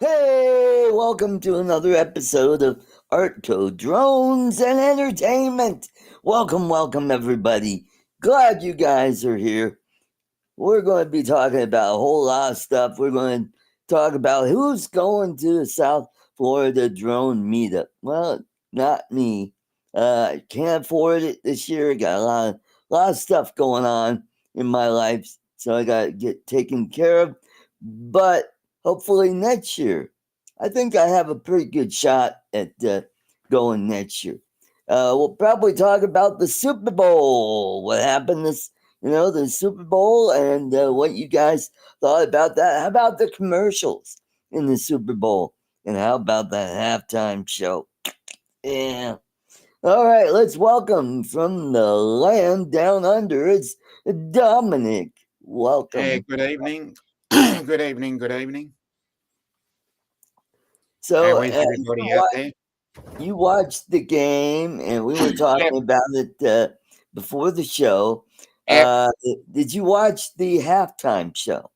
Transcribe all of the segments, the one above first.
Hey, welcome to another episode of ArtCo Drones and Entertainment. Welcome, everybody. Glad you guys are here. We're going to be talking about a whole lot of stuff. We're going to talk about who's going to the South Florida Drone Meetup. Well, not me. I can't afford it this year. Got a lot of stuff going on in my life, so I got to get taken care of. But hopefully next year, I think I have a pretty good shot at going next year. We'll probably talk about the Super Bowl. What happened the Super Bowl and what you guys thought about that. How about the commercials in the Super Bowl? And how about that halftime show? Yeah. All right, let's welcome from the land down under. It's Dominic. Welcome. Hey, good evening. Good evening. So, How is everybody out there? you watched the game, and we were talking Yep. about it before the show. Yep. Did you watch the halftime show?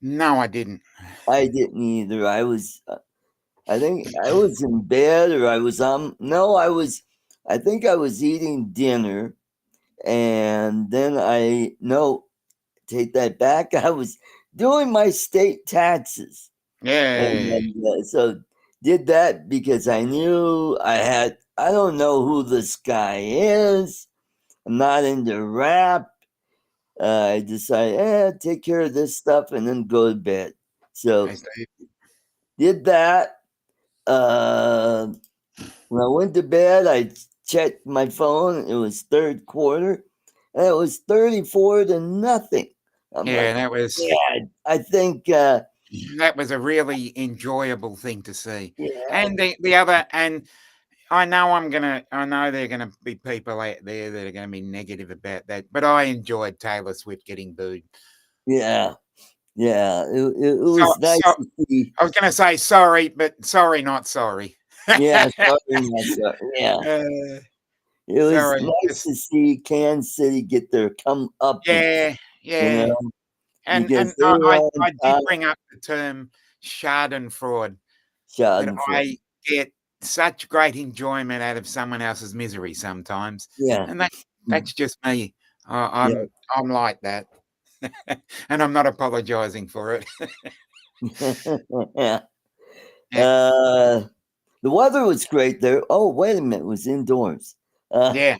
No, I didn't. I didn't either. I think I was in bed, or I was on. No, I think I was eating dinner, and then no, take that back. I was doing my state taxes, Yay. and so did that because I knew I had. I don't know who this guy is. I'm not into rap. I decided, take care of this stuff and then go to bed. So I say, did that. When I went to bed, I checked my phone. It was third quarter, and it was 34-0. I'm yeah, like, that was I think, a really enjoyable thing to see. yeah, And the other, and I know there are gonna be people out there that are gonna be negative about that, but I enjoyed Taylor Swift getting booed. yeah. It So, was nice so to see. I was gonna say sorry, but sorry, not sorry. Yeah, sorry, not sorry. Yeah, Uh, it was sorry, nice just to see Kansas City get their comeuppance. yeah. Because And they were on I did top. bring up the term Schadenfreude, that Schadenfreude. I get such great enjoyment out of someone else's misery sometimes, Yeah, and that's just me. yeah. I'm like that, and I'm not apologising for it. Yeah. Yeah, The weather was great there. Oh, wait a minute, it was indoors. Uh, yeah,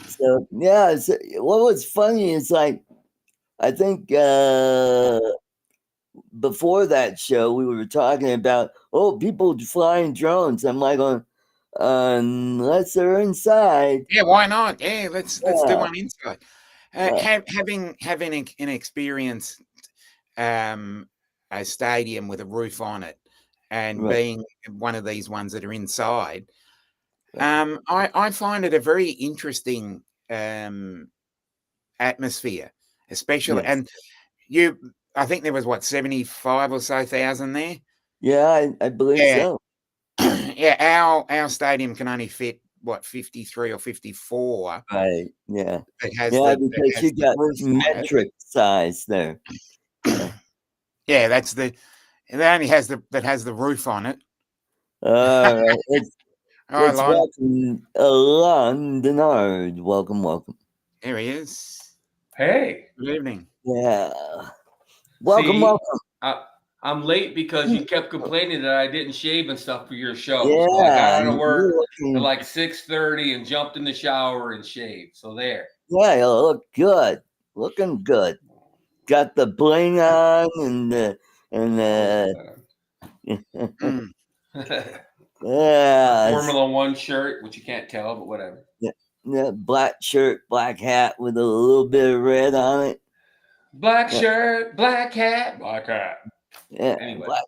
so yeah, what was funny is like I think before that show we were talking about people flying drones. I'm like unless they're inside. yeah. Why not? Yeah, let's do Yeah, one inside. yeah, Having an experience, a stadium with a roof on it, and right, being one of these ones that are inside. right. I find it a very interesting atmosphere, especially, Yes. and I think there was what 75 or so thousand there. Yeah, I believe Yeah, so. yeah. Our stadium can only fit what 53 or 54. Right. Yeah. That Because has you the got roof on it. metric size there. Yeah. Yeah, that only has the roof on it. All right. Hi, Let's Lon. welcome Alon Denard. Welcome. There he is. Hey, Good evening. Yeah. see, Welcome. I'm late because you kept complaining that I didn't shave and stuff for your show. So I Yeah. got out of work You're at looking, like 6:30 and jumped in the shower and shaved. So there. yeah, you look good. Looking good. Got the bling on and Oh, Mm. yeah, Formula One shirt, which you can't tell, but whatever. yeah, black shirt, black hat with a little bit of red on it. Black Yeah, shirt, black hat, black hat. yeah, Anyway, black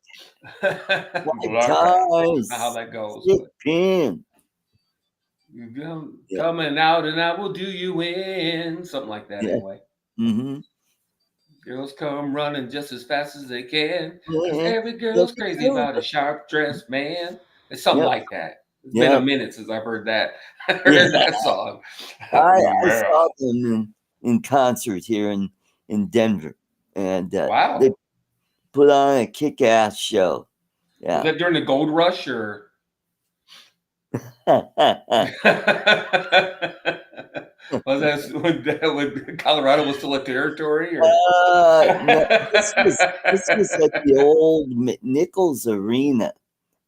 black hat. ties, Not how that goes, stick but pin. you're Yeah, coming out and I will do you in. Something like that, yeah. anyway. Mm-hmm. Girls come running just as fast as they can, 'cause Yeah. every girl's crazy about a sharp dressed man. It's something Yep. like that. It's been a Yep. minute since I've heard that. Yeah. Heard that song. I saw Well, them in concert here in Denver, and wow. put on a kick-ass show. Was Yeah. that during the gold rush or? Was that when Colorado was still a territory? Or? No, this was at the old Nichols Arena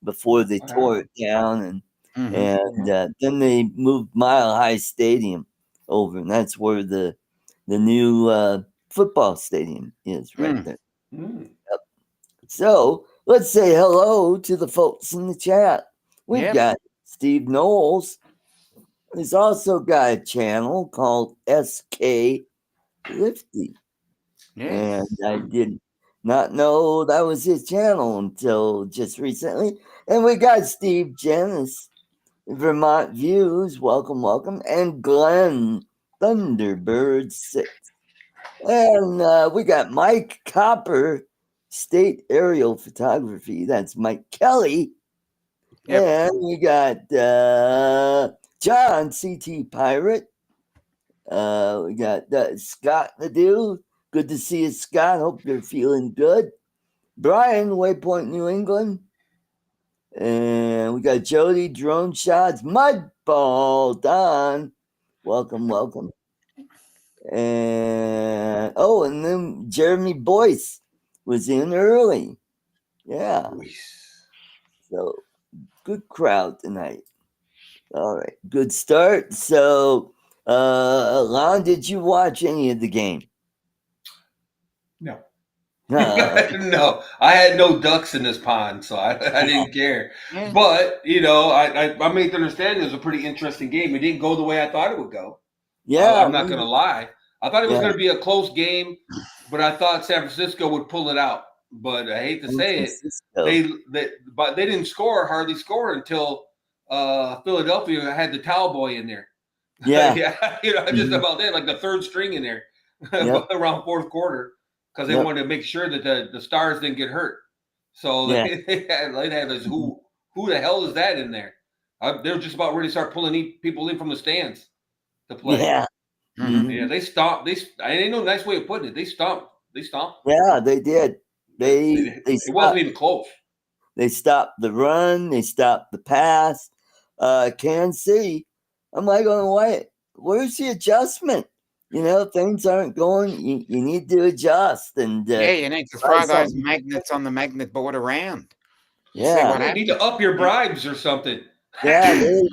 before they tore it down, and then they moved Mile High Stadium over, and that's where the new football stadium is right there. Yep. So let's say hello to the folks in the chat. We've got Steve Knowles. He's also got a channel called SK Lifty. And I did not know that was his channel until just recently. And we got Steve Janis, Vermont Views. Welcome, welcome. And Glenn Thunderbird 6. And we got Mike Copper, State Aerial Photography. That's Mike Kelly. And we got John, CT Pirate. We got Scott Nadeau. Good to see you, Scott. Hope you're feeling good. Brian, Waypoint, New England. And we got Jody, Drone Shots, Mudball, Don. Welcome, welcome. And and then Jeremy Boyce was in early. Yeah. So good crowd tonight. All right. Good start. So Lon, did you watch any of the game? No. No, I had no ducks in this pond, so I didn't care. But I made to understand it was a pretty interesting game. It didn't go the way I thought it would go. Yeah, I'm not going to lie. I thought it was going to be a close game, but I thought San Francisco would pull it out. But I hate to say it, they didn't hardly score until Philadelphia had the towel boy in there. Yeah, just about that, like the third string in there around fourth quarter. Because they wanted to make sure that the stars didn't get hurt. So they had this, who the hell is that in there? They were just about ready to start pulling people in from the stands to play. Yeah. Yeah, they stomped. Ain't no nice way of putting it. They stomped. Yeah, they did. It wasn't even close. They stopped the run. They stopped the pass. Can see. I'm like, where's the adjustment? Things aren't going. You need to adjust, and you need to throw those magnets on the magnet board around. Yeah, you need to up your bribes or something. Yeah, you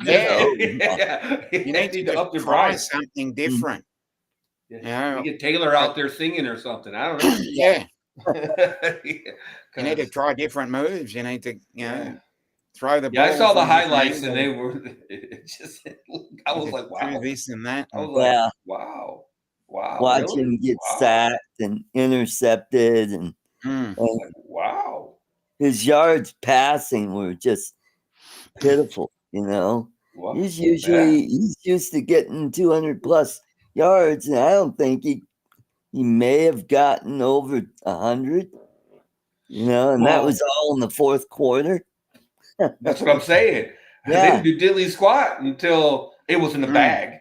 need to up your bribes. Something different. You get Taylor out there singing or something. I don't know. Yeah, you need to try different moves. You need to, throw the. Yeah, I saw the highlights, and they were just. I was like, wow, this and that. I was like, wow. Watch him get sacked and intercepted, and wow, his yards passing were just pitiful. He's used to getting 200 plus yards, and I don't think he may have gotten over 100. And that was all in the fourth quarter. That's what I'm saying. Yeah. They didn't do diddly squat until it was in the bag.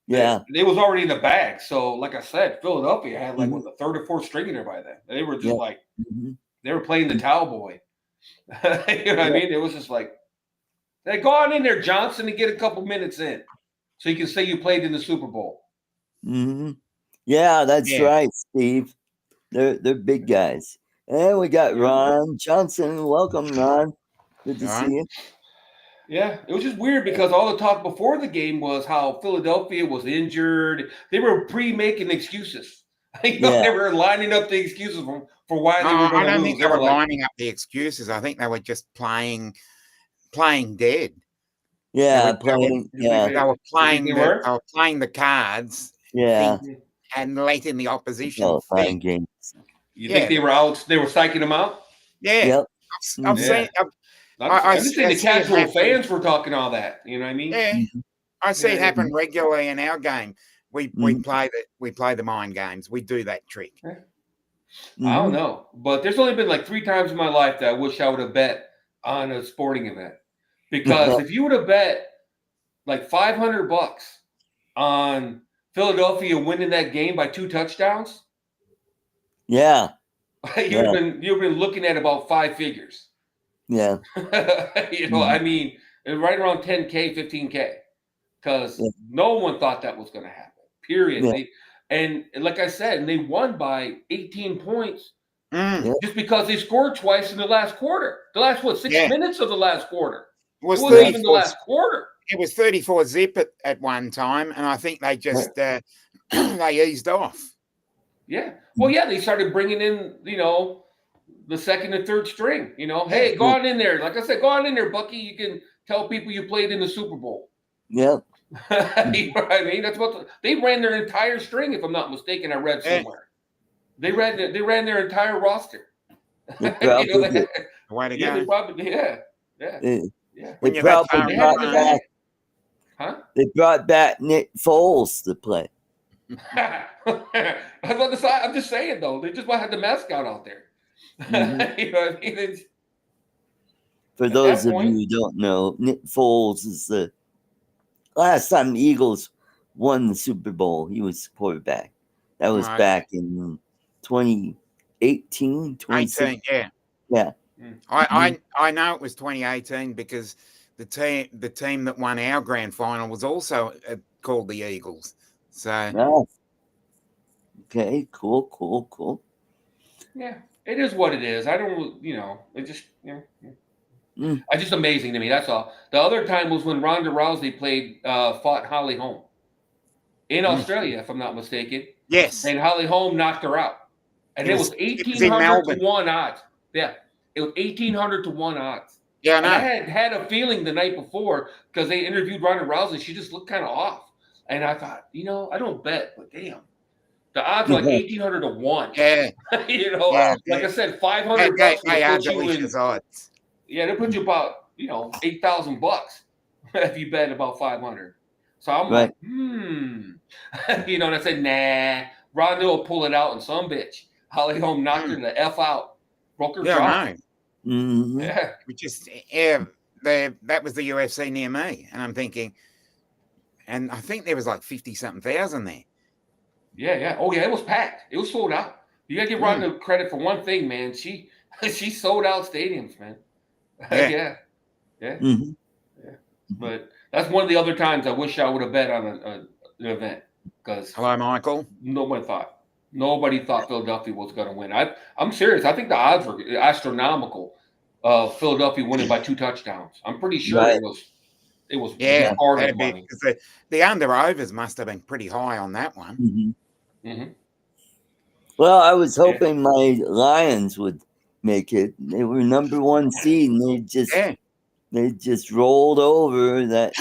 Yeah. It was already in the bag. So, like I said, Philadelphia had the third or fourth string in there by then. They were just they were playing the towel boy. You know what I mean? It was just like, hey, go on in there, Johnson, and get a couple minutes in so you can say you played in the Super Bowl. Mm-hmm. Yeah, that's right, Steve. They're big guys. And we got Ron Johnson. Welcome, Ron. Good to see you. Yeah, it was just weird because all the talk before the game was how Philadelphia was injured. They were pre-making excuses. They were lining up the excuses for why they were going to lose. I don't think they were lining up the excuses. I think they were just playing dead. Yeah, they were playing the cards. Yeah, and letting the opposition think. Games. You think they were out? They were psyching them out. Yeah, yep. I've seen. I just think the casual fans were talking all that. You know what I mean? Yeah, I see it happen regularly in our game. We play the mind games. We do that trick. I don't know, but there's only been like 3 times in my life that I wish I would have bet on a sporting event, because if you would have bet like $500 on Philadelphia winning that game by 2 touchdowns, you've been looking at about 5 figures. Yeah. I mean, right around 10K, 15K, because no one thought that was going to happen. Period. Yeah. And like I said, and they won by 18 points just because they scored twice in the last quarter. The last 6 minutes of the last quarter. It wasn't even the last quarter. It was 34 zip at one time, and I think they just they eased off. Yeah. Well, yeah, they started bringing in, the second and third string. Hey, go on in there. Like I said, go on in there, Bucky. You can tell people you played in the Super Bowl. Yeah. You know what I mean? That's what they ran their entire string, if I'm not mistaken. I read somewhere. They ran their entire roster. They probably did. They probably yeah. They probably brought back. Huh? They brought back Nick Foles to play. I'm just saying though, they just had the mascot out there. You know what I mean? For those of you who don't know, Nick Foles is the last time the Eagles won the Super Bowl. He was quarterback. That was back in 2018, 2018. Yeah. I know it was 2018 because the team that won our grand final was also called the Eagles. So okay, cool. Yeah, it is what it is. I don't, it just, it's just amazing to me. That's all. The other time was when Ronda Rousey fought Holly Holm in Australia, if I'm not mistaken. Yes. And Holly Holm knocked her out, and it was 1,800 to 1 odds. Yeah, it was 1,800 to 1 odds. Yeah, I know. And I had a feeling the night before because they interviewed Ronda Rousey. She just looked kind of off, and I thought, I don't bet, but damn. The odds are like 1,800 to 1. Yeah. Like I said, $500 put you in. Odds. Yeah, they put you about, $8,000 if you bet about 500. So I'm like, and I said, nah, Ronda will pull it out and some bitch. Holly Holm knocked her the F out. Broke her jaw. Mm-hmm. Yeah. That was the UFC near me. And I'm thinking, and I think there was like 50-something thousand there. Yeah. Oh, yeah, it was packed. It was sold out. You got to give Ronda credit for one thing, man. She sold out stadiums, man. Yeah. Mm-hmm. Yeah. But that's one of the other times I wish I would have bet on an event. Because hello, Michael. Nobody thought Philadelphia was going to win. I'm serious. I think the odds were astronomical of Philadelphia winning by 2 touchdowns. I'm pretty sure it was retarded money. The under-overs must have been pretty high on that one. Mm-hmm. Mm-hmm. Well, I was hoping my Lions would make it. They were number 1 seed, and they just rolled over that.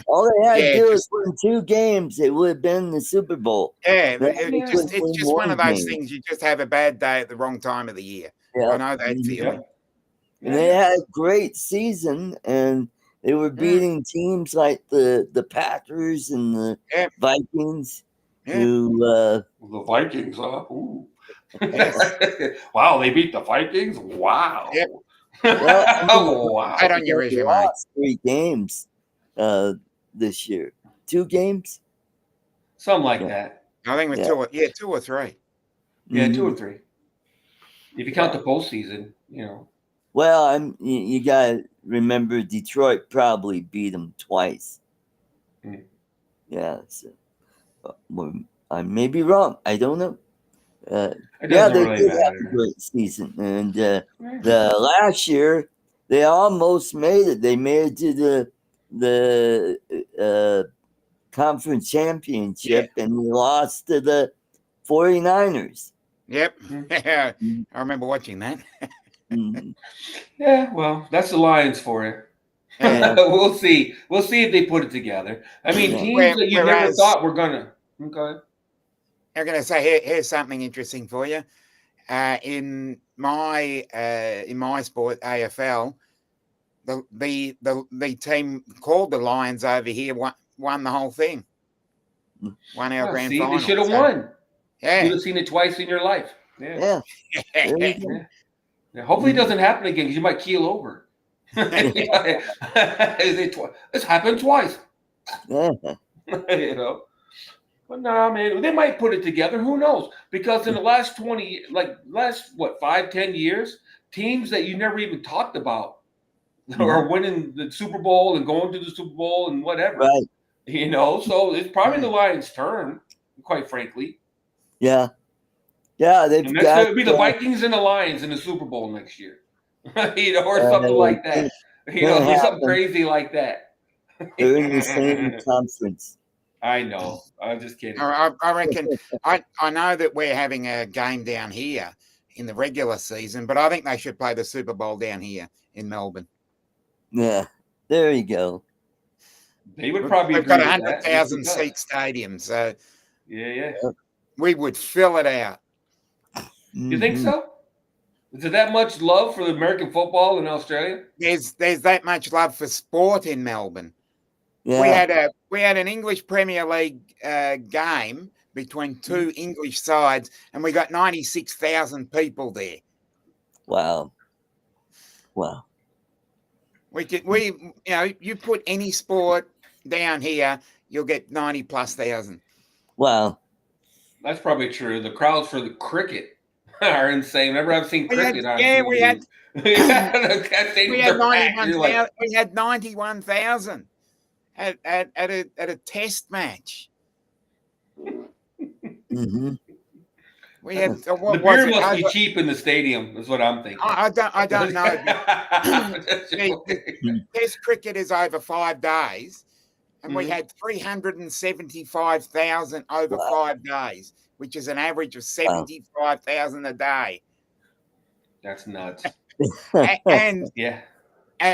All they had to do was win 2 games. It would have been the Super Bowl. It's just one of those things. You just have a bad day at the wrong time of the year. I know that feeling. And they had a great season, and they were beating teams like the Packers and the Vikings. The Vikings, huh? Ooh. Wow, they beat the Vikings? Wow. Yep. Well, wow. I don't your resume. Lost 3 games this year. 2 games? Something like that. I think it was 2 or 3. Yeah, 2 or 3. If you count the postseason, Well, you got to remember Detroit probably beat them twice. Mm. Yeah, so I may be wrong. I don't know. They really did have a great season, and the last year they almost made it. They made it to the conference championship, and we lost to the 49ers. Yep, I remember watching that. Mm-hmm. Yeah, well, that's the Lions for you. We'll see. We'll see if they put it together. I mean, teams that you never thought were gonna. Okay. I'm going to say here's something interesting for you. In my sport, AFL, the team called the Lions over here won the whole thing. Won our grand final. They should have won. Yeah. You'd have seen it twice in your life. Yeah. Hopefully it doesn't happen again because you might keel over. It's happened twice. But no, man, they might put it together. Who knows? Because in the last 5-10 years, teams that you never even talked about are winning the Super Bowl and going to the Super Bowl and whatever. Right. So it's probably the Lions' turn, quite frankly. Yeah. Yeah, they've got. It'll be the Vikings and the Lions in the Super Bowl next year. Or something like that. Do something crazy like that. They're in the same conference. I know. I'm just kidding. I reckon. I know that we're having a game down here in the regular season, but I think they should play the Super Bowl down here in Melbourne. Yeah, there you go. They would probably. We've got 100,000 seat stadium, so yeah, we would fill it out. You think so? Is there that much love for the American football in Australia? There's that much love for sport in Melbourne. Yeah. We had an English Premier League game between two English sides, and we got 96,000 people there. Wow. You put any sport down here, you'll get 90,000+. Wow. That's probably true. The crowds for the cricket are insane. Whenever I've seen cricket on TV. We had 91,000 at a test match. Mm-hmm. We had the beer must be cheap in the stadium. Is what I'm thinking. I don't know. Test cricket is over 5 days, and we had 375,000 over 5 days, which is an average of 75,000 a day. That's nuts. And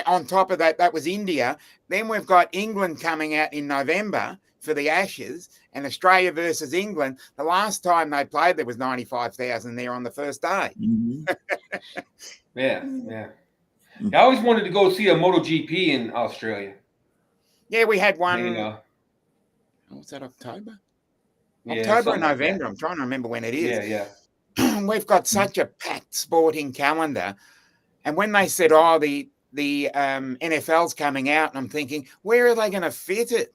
on top of that, that was India. Then we've got England coming out in November for the Ashes, and Australia versus England. The last time they played, there was 95,000 there on the first day. Mm-hmm. Yeah. I always wanted to go see a MotoGP in Australia. Yeah, we had one. Was that October? October or November. I'm trying to remember when it is. Yeah. We've got such a packed sporting calendar. And when they said, the NFL's coming out, and I'm thinking, where are they going to fit it?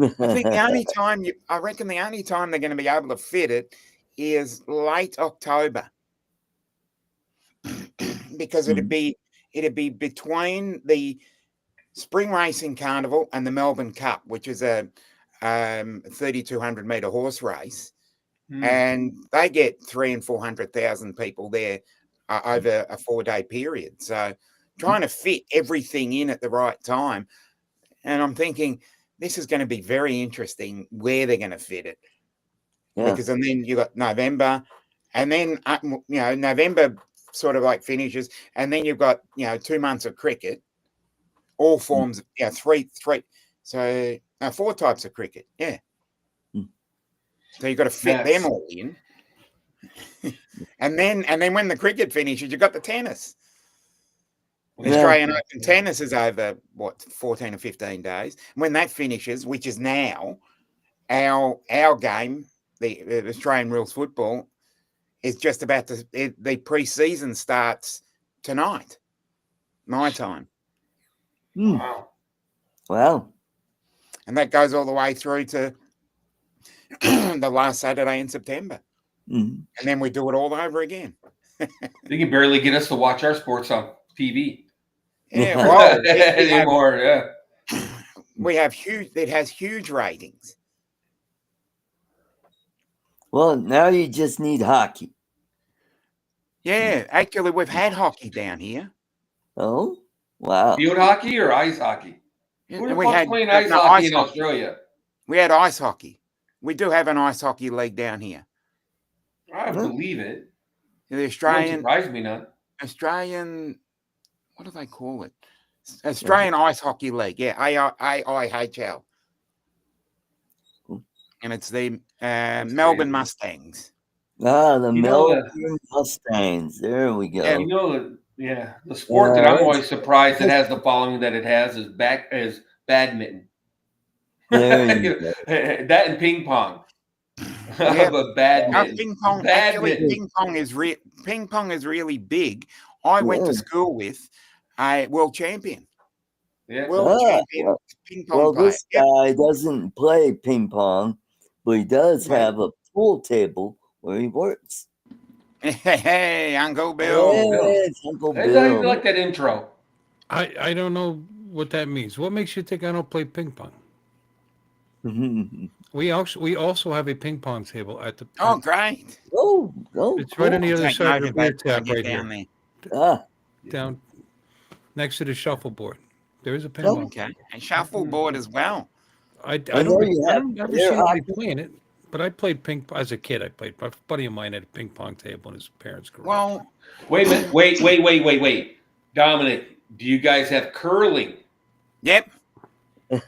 I think the only time they're going to be able to fit it is late October, because it'd be between the Spring Racing Carnival and the Melbourne Cup, which is a 3,200 meter horse race, and they get 300,000 and 400,000 people there over a 4-day period. So trying to fit everything in at the right time, and I'm thinking, this is going to be very interesting where they're going to fit it. Yeah. Because and then you got November, and then November sort of like finishes, and then you've got 2 months of cricket, all forms of three. So 4 types of cricket. Yeah. So you've got to fit them all in. and then when the cricket finishes, you've got the tennis. Australian Open tennis is over 14 or 15 days. When that finishes, which is now, our game, the Australian rules football, is just about the pre-season starts tonight, my time. Wow. And that goes all the way through to the last Saturday in September. And then we do it all over again. You can barely get us to watch our sports on TV. Yeah, well, anymore. It has huge ratings. Well, now you just need hockey. Yeah, actually, we've had hockey down here. Oh, wow. Field hockey or ice hockey? Yeah, we had playing ice hockey in Australia. We had ice hockey. We do have an ice hockey league down here. I believe it. The Australian. Don't surprise me none. Australian. What do they call it? Australian Ice Hockey League. Yeah, AIHL. And it's the Melbourne Mustangs. The Melbourne Mustangs. There we go. The sport that I'm always surprised it has the following that it has is badminton. There you go. That and ping pong. But badminton. Ping pong is really big. I went to school with a world champion. Yeah. World champion ping pong well, player. this guy doesn't play ping pong, but he does have a pool table where he works. Hey, Uncle Bill. Hey, it's Uncle I Bill. like that intro. I don't know what that means. What makes you think I don't play ping pong? We also have a ping pong table at the. Oh, great! Oh, It's right on the cool. other Take side of note the beer that when tap you're right down here, Ah, down next to the shuffleboard. There is a ping Oh. pong. Okay, and shuffleboard as well. I I know you have- don't ever they're see anybody opposite. playing it, but I played ping as a kid. I played. A buddy of mine had a ping pong table in his parents' garage. Well, Wait a minute. Wait. Dominic, do you guys have curling? yep.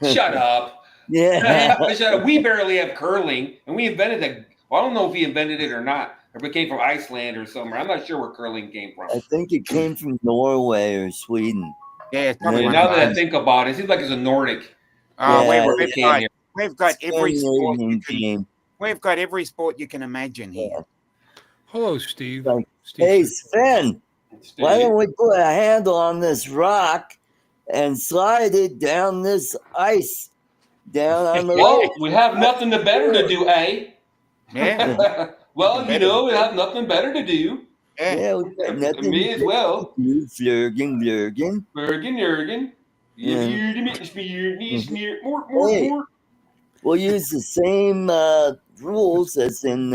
Shut up. yeah. Shut up. We barely have curling, and we invented that. Well, I don't know if he invented it or not. Or if it came from Iceland or somewhere. I'm not sure where curling came from. I think it came from Norway or Sweden. Yeah, it's probably Yeah, one Now of that I those. think about it, it seems like it's a Nordic. Oh, Yeah, we've got every sport you Scandinavian can. game. We've got every sport you can imagine here. Hello, Steve. Like, Steve Hey, says- Sven, why don't we put a handle on this rock and slide it down this ice down on the Well, lake? we have nothing better to do, eh? Yeah, Well, you know, we have nothing better to do. yeah. Yeah, we got nothing Me as well. to do. Flirgen. Jurgen. Yeah. More. Hey. We'll use the same rules as in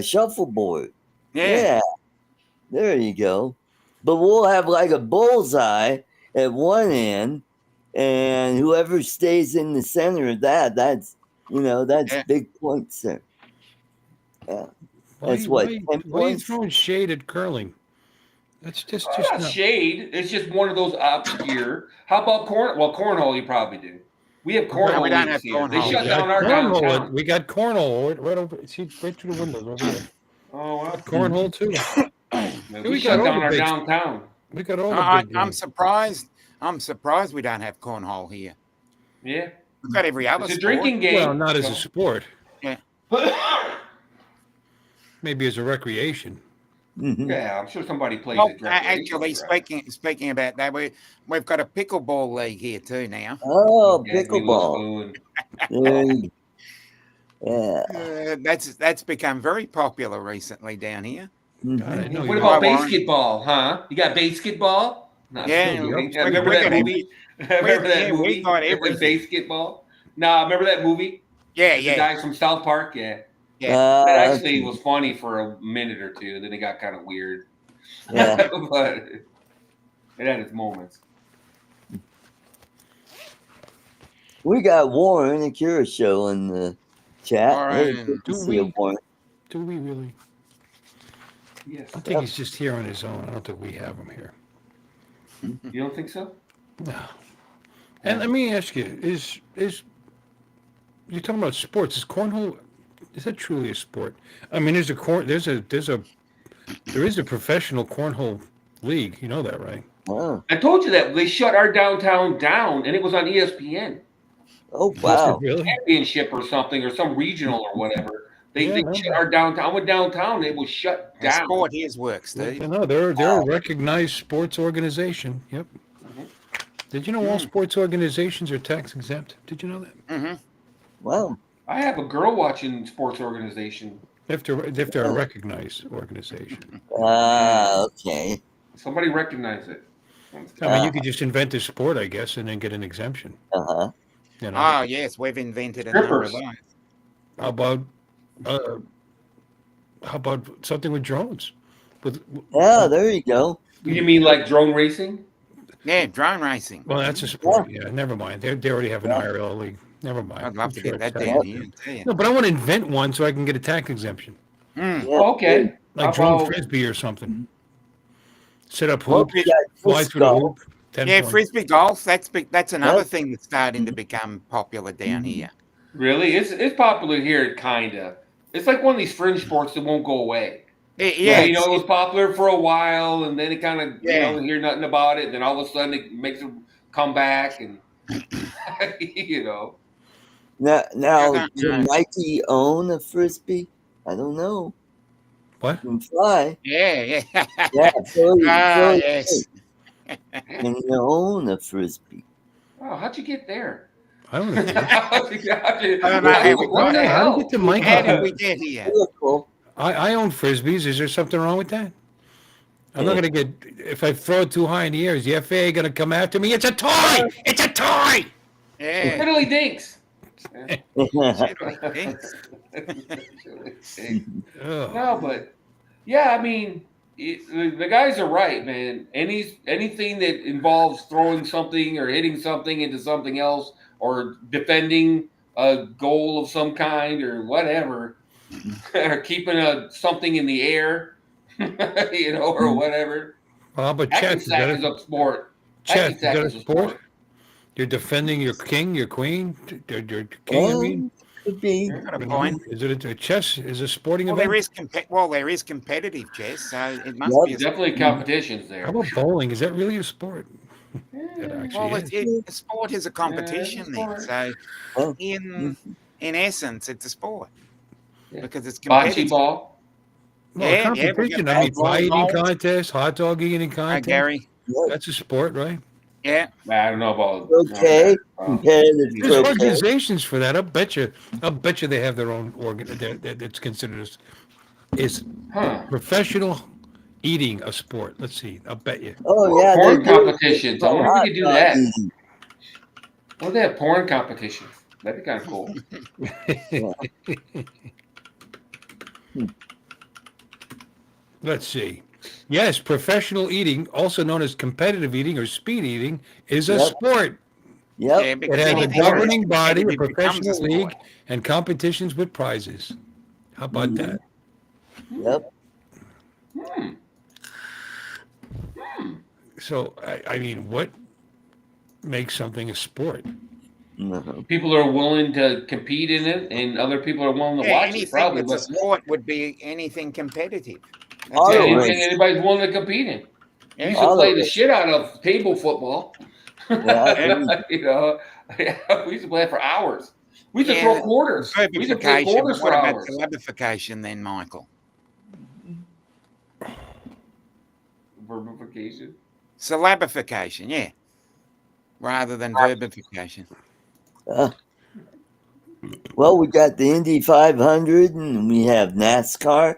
shuffleboard. Yeah. There you go. But we'll have like a bullseye at one end, and whoever stays in the center of that's Yeah. big points there. Yeah. That's why, what, 10 why are you points? throwing shade at curling? That's just Not not. shade. It's just one of those obscure. How about corn? Well, cornhole you probably do. We have cornhole we don't leagues have here. They cornhole. shut We down got our cornhole. downtown. We got cornhole right over. See, right through the windows over there. Oh, well. Cornhole too. We we shut got all down the our big- downtown. We got all the I, big I'm games. surprised. I'm surprised we don't have cornhole here. Yeah. We've got every other It's a sport. drinking game. Well, not as a sport. Yeah. Maybe as a recreation. Mhm. Yeah, I'm sure somebody plays Well, it. actually, speaking about that, we've got a pickleball league here too now. Oh, Yeah, we pickleball. love There you- Yeah. That's become very popular recently down here. God, Mhm. I know What you about Warren. basketball, huh? You got basketball? No, Yeah, still we- do. Remember that movie? Remember that yeah, we movie? got everything. Basketball? Nah, remember that movie? Yeah, The yeah, guys from South Park? Yeah. yeah. That actually was funny for a minute or two, then it got kind of weird. Yeah. But it had its moments. We got Warren Akira show in the chat. All Hey, right. good to Do see you, we- Warren. Do we really? Yes. I think he's just here on his own. I don't think we have him here. You don't think so? No. And let me ask you: Is you're talking about sports? Is cornhole? Is that truly a sport? I mean, there is a professional cornhole league. You know that, right? Wow. I told you that they shut our downtown down, and it was on ESPN Oh, wow. Really? championship or something, or some regional or whatever. They Yeah, no, shut our downtown. I went downtown. It was shut The down. sport here's work, Steve. No, they're a recognized sports organization. Yep. Mhm. Did you know all sports organizations are tax exempt? Did you know that? Mm-hmm. Wow. I have a girl watching sports organization. If they're a recognized organization. Okay. Somebody recognize it. I mean, you could just invent a sport, I guess, and then get an exemption. Uh-huh. You know? Oh yes, we've invented a number of Strippers. those. How about something with drones? Yeah, there you go. You mean like drone racing? Yeah, drone racing. Well, that's a sport. Yeah, never mind. They already have an IRL league. Never mind. I'd love I'm to sure get that it's down tax- here. Tell you. No, but I want to invent one so I can get a tax exemption, Mm. Yeah. Okay. like How drone about- frisbee or something. Set up Well, hoops, we got fly disc through the golf. hoop. 10 Yeah, points. frisbee golf. That's big. That's another Yeah. thing that's starting to become popular down here. Really? It's popular here, kinda. It's like one of these fringe sports that won't go away. Yeah, You know, it was popular for a while, and then it kind of, Yeah. you know, hear nothing about it. Then all of a sudden, it makes a comeback, and you know, Now, Yeah, can Mikey own a frisbee? I don't know. What? Can fly. yeah. Yeah, Philly, Ah, Philly yes. Can you own a frisbee? Oh, how'd you get there? I don't know. I don't know how we What got the here. How hell? did you get to Mikey? How did we get here? Cool. I own frisbees. Is there something wrong with that? I'm not going to get, if I throw it too high in the air, is the FAA going to come after me? It's a toy! It's a toy! Yeah. Fiddly dinks. Shiddly dinks. Ugh. No, but yeah, I mean, the guys are right, man. Anything that involves throwing something or hitting something into something else or defending a goal of some kind or whatever, or keeping something in the air, or whatever. Well, but Hacky chess, sack is a sport. chess, Hacky is sack that a is a sport? sport. You're defending your king, your queen, your king, I mean. Could be. Got a point. Is it a chess? Is a sporting Well, event? there is competitive chess, so it must Yep. be a Definitely competitions there. How about bowling? Is that really a sport? Yeah. It actually well, is. a sport is a competition then. So Oh. in essence, it's a sport Yeah. because it's Bocce competitive. ball. Well, Yeah, we competition. got I mean, volleyball, pie eating bowls. contest, hot dog eating Hi, contest. Gary. That's a sport, right? Yeah. I don't know about Okay. Competitive There's croquet. organizations for that. I'll bet you they have their own organ. That's considered is Huh. professional eating a sport. Let's see. I'll bet you. Oh yeah, Porn they do. competitions. I wonder if we could do Hot that. dog eating. What if they have porn competitions? That'd be kind of cool. Let's see. Yes, professional eating, also known as competitive eating or speed eating, is a Yep. sport. Yeah, Yep. because It has a anything governing body, a competitive becomes a professional league, sport. and competitions with prizes. How about that? Yep. Hmm. So, I mean, what makes something a sport? No. People are willing to compete in it, and other people are willing to Yeah, watch it. anything Probably, that's a but sport would be anything competitive. That's Auto how it race. anything anybody's willing to compete in. Yeah. You used to Auto play the race. shit out of table football. Yeah. We used to play it for hours. We used to Yeah, throw quarters. We used to play Verbification. quarters But what for about hours. syllabification then, Michael? Verbification. Syllabification, yeah. Rather than verbification. Well, we got the Indy 500 and we have NASCAR.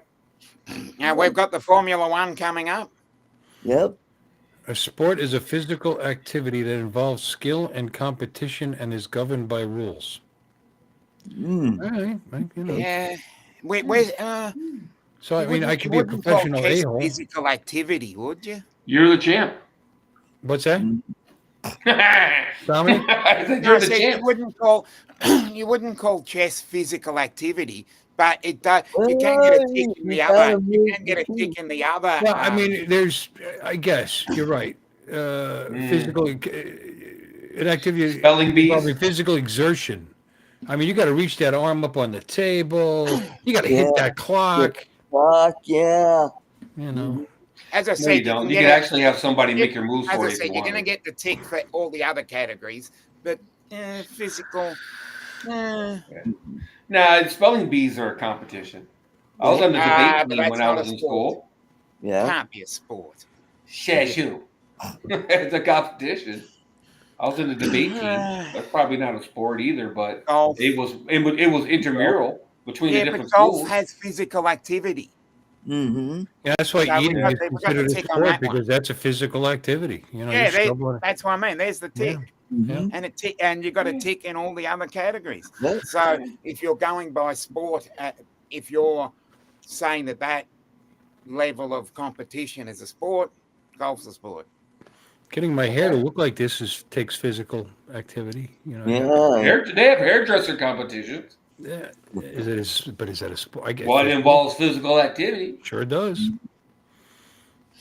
Now we've got the Formula One coming up. Yep. A sport is a physical activity that involves skill and competition and is governed by rules. Mm. All right, you know. Yeah. So, I mean, I could you be a wouldn't call professional chess a-hole. physical activity, would you? You're the champ. What's that? I Dominic? said No, you're the see, champ. you wouldn't call chess physical activity, but it does. Well, You can get a tick in the you other. gotta You move can get a the tick in the other. Well, I mean, there's, I guess, you're right. Physical, an activity, Spelling bees. probably physical exertion. I mean, you got to reach that arm up on the table. You got to hit that clock. Fuck yeah. You know. As I No, said, you don't. can You get could a- actually have somebody make your moves As for I you if said, you you're going to want. get the tick for all the other categories, but physical. Nah, spelling bees are a competition. I was on the but debate team that's when I not was a in sport. school. Yeah. Can't be a sport. Shashu. It's a competition. I was in the debate team. That's probably not a sport either, but Golf. it was intramural between the Yeah, but different golf schools. has physical activity. Mm-hmm. Yeah, that's why So we've eating got is the- we've got the considered a tick on sport that one. because that's a physical activity. You know, Yeah, you're struggling. that's what I mean. There's the tick. Mm-hmm. And you got a tick in all the other categories. Yep. So if you're going by sport, if you're saying that level of competition is a sport, golf's a sport. Getting my hair to look like this takes physical activity. You know. Yeah. They have hairdresser competitions. Yeah. Is that a sport? I guess. Well, it involves physical activity. Sure does.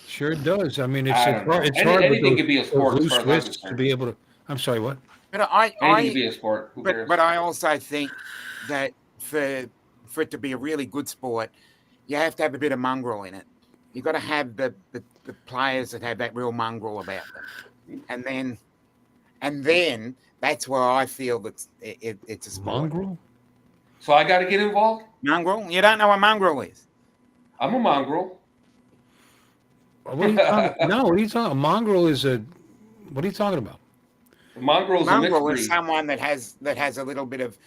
Sure does. I mean, it's I don't know. hard. It's hard. Anything with could be a sport those as far as loose I'm wrists to concerned. be able to. I'm sorry. What? But Anything could be a sport. Who cares? but I also think that for it to be a really good sport, you have to have a bit of mongrel in it. You've got to have the players that have that real mongrel about them, and then that's where I feel that it's a sport. Mongrel? So I got to get involved. Mongrel? You don't know what mongrel is? I'm a mongrel. What are you talking? No, what are you talking? A mongrel is a. What are you talking about? Mongrel's mongrel a is mixed breed. someone that has a little bit of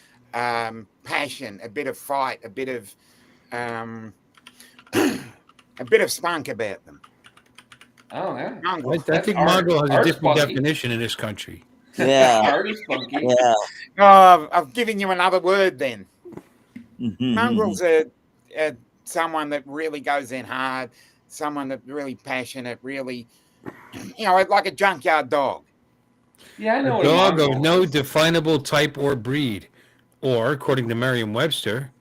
passion, a bit of fight, a bit of spunk about them. Oh yeah. Mongrel. I think mongrel has a Art's different spunky. definition in this country. Yeah. Art is spunky. Yeah. Oh, I've given you another word then. Mhm. Mongrel's someone that really goes in hard, someone that's really passionate, really, like a junkyard dog. Yeah, I know A what a dog mongrel of no is. definable type or breed, or, according to Merriam-Webster,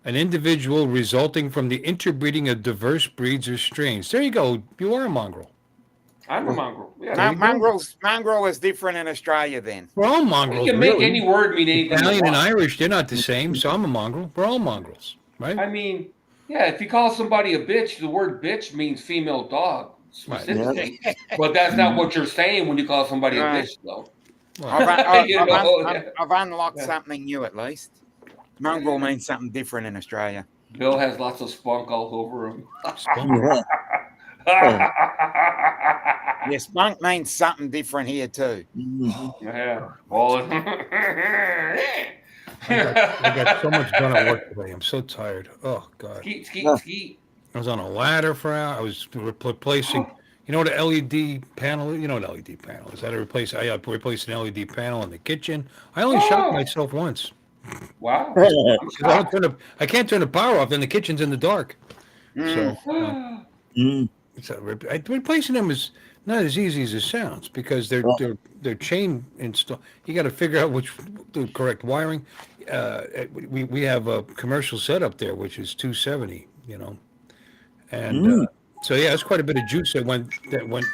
an individual resulting from the interbreeding of diverse breeds or strains. There you go. You are a mongrel. I'm a mongrel. Yeah. No, mongrel is different in Australia then. We're all You mongrels, can make really. any word mean anything. Italian you and want. Irish, they're not the same, so I'm a mongrel. We're all mongrels, right? I mean, yeah, if you call somebody a bitch, the word bitch means female dog specifically. But that's not what you're saying when you call somebody a bitch, though. I've unlocked something new at least. Mongrel means something different in Australia. Bill has lots of spunk all over him. Yeah, spunk means something different here too. Yeah. Well, I got so much done at work today. I'm so tired. Oh, God. Skeet. I was on a ladder for hours. I was replacing, you know what an LED panel is? You know what an LED panel is. I had to replace an LED panel in the kitchen. I only shocked myself once. Wow. I can't turn the power off, then the kitchen's in the dark. So replacing them is not as easy as it sounds because they're chain install. You got to figure out the correct wiring. We have a commercial setup there, which is 270. And so yeah, it's quite a bit of juice that went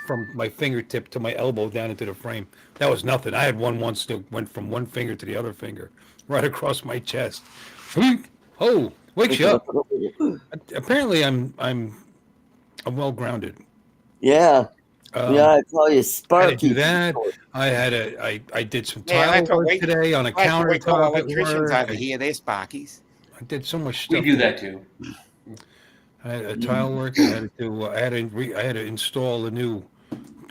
from my fingertip to my elbow down into the frame. That was nothing. I had one once that went from one finger to the other finger, right across my chest. Oh, wakes you up. Apparently, I'm well grounded. Yeah. I call you Sparky. I had to do that. I did some tile work today on a countertop. Electricians over here, they're Sparkies. I did so much stuff. We do that too. I had a tile work. I had to install a new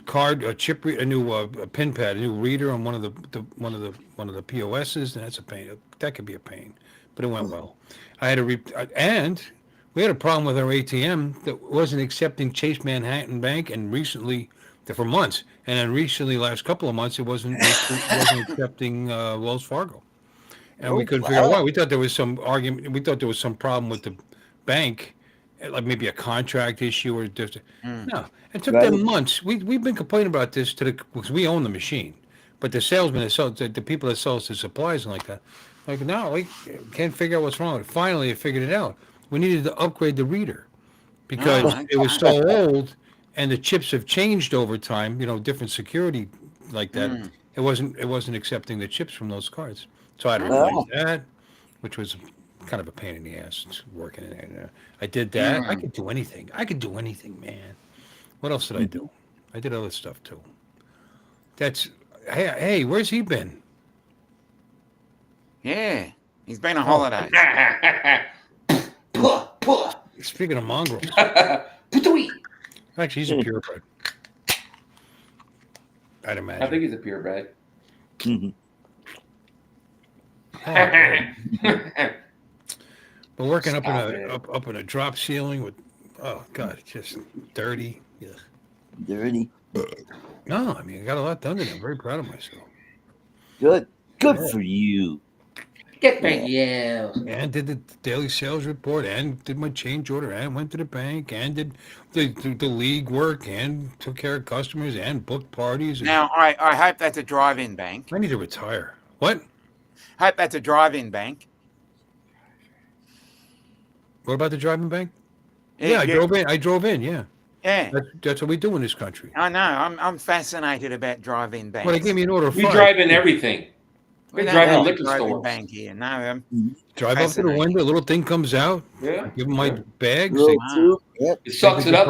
a new pin pad, a new reader on one of the POSs, and that's a pain. That could be a pain, but it went well. I had and we had a problem with our ATM that wasn't accepting Chase Manhattan Bank, and recently, for months, and then recently, last couple of months, it wasn't accepting Wells Fargo, and we couldn't figure out why. We thought there was some argument. We thought there was some problem with the bank, like maybe a contract issue or just no. It took them months. We've been complaining about this because we own the machine, but the salesmen the people that sell us the supplies and like that, like no, we can't figure out what's wrong. Finally, they figured it out. We needed to upgrade the reader because it was so old, and the chips have changed over time. Different security like that. It wasn't accepting the chips from those cards, so I had to replace that, which was kind of a pain in the ass working in there. I did that. I could do anything. Man. What else did I do? I did other stuff too. Hey, where's he been? Yeah, he's been on holiday. Speaking of mongrels. Actually, he's a purebred. I'd imagine. I think he's a purebred. But working up in a drop ceiling with, oh God, it's just dirty. Yeah. Dirty. No, I mean I got a lot done today. I'm very proud of myself. Good for you. Get back, yeah. And did the daily sales report, and did my change order, and went to the bank, and did the league work, and took care of customers, and booked parties. Now I hope that's a drive-in bank. I need to retire. What? Hope that's a drive-in bank. What about the driving bank? Yeah, I drove in. Yeah. Yeah. That's what we do in this country. I know. I'm fascinated about drive-in banks. Well, they gave me an order of We 5. drive in everything. We drive in liquor stores. Bank here. No, drive up to the window. A little thing comes out. Yeah. Give them my bags. It sucks it up.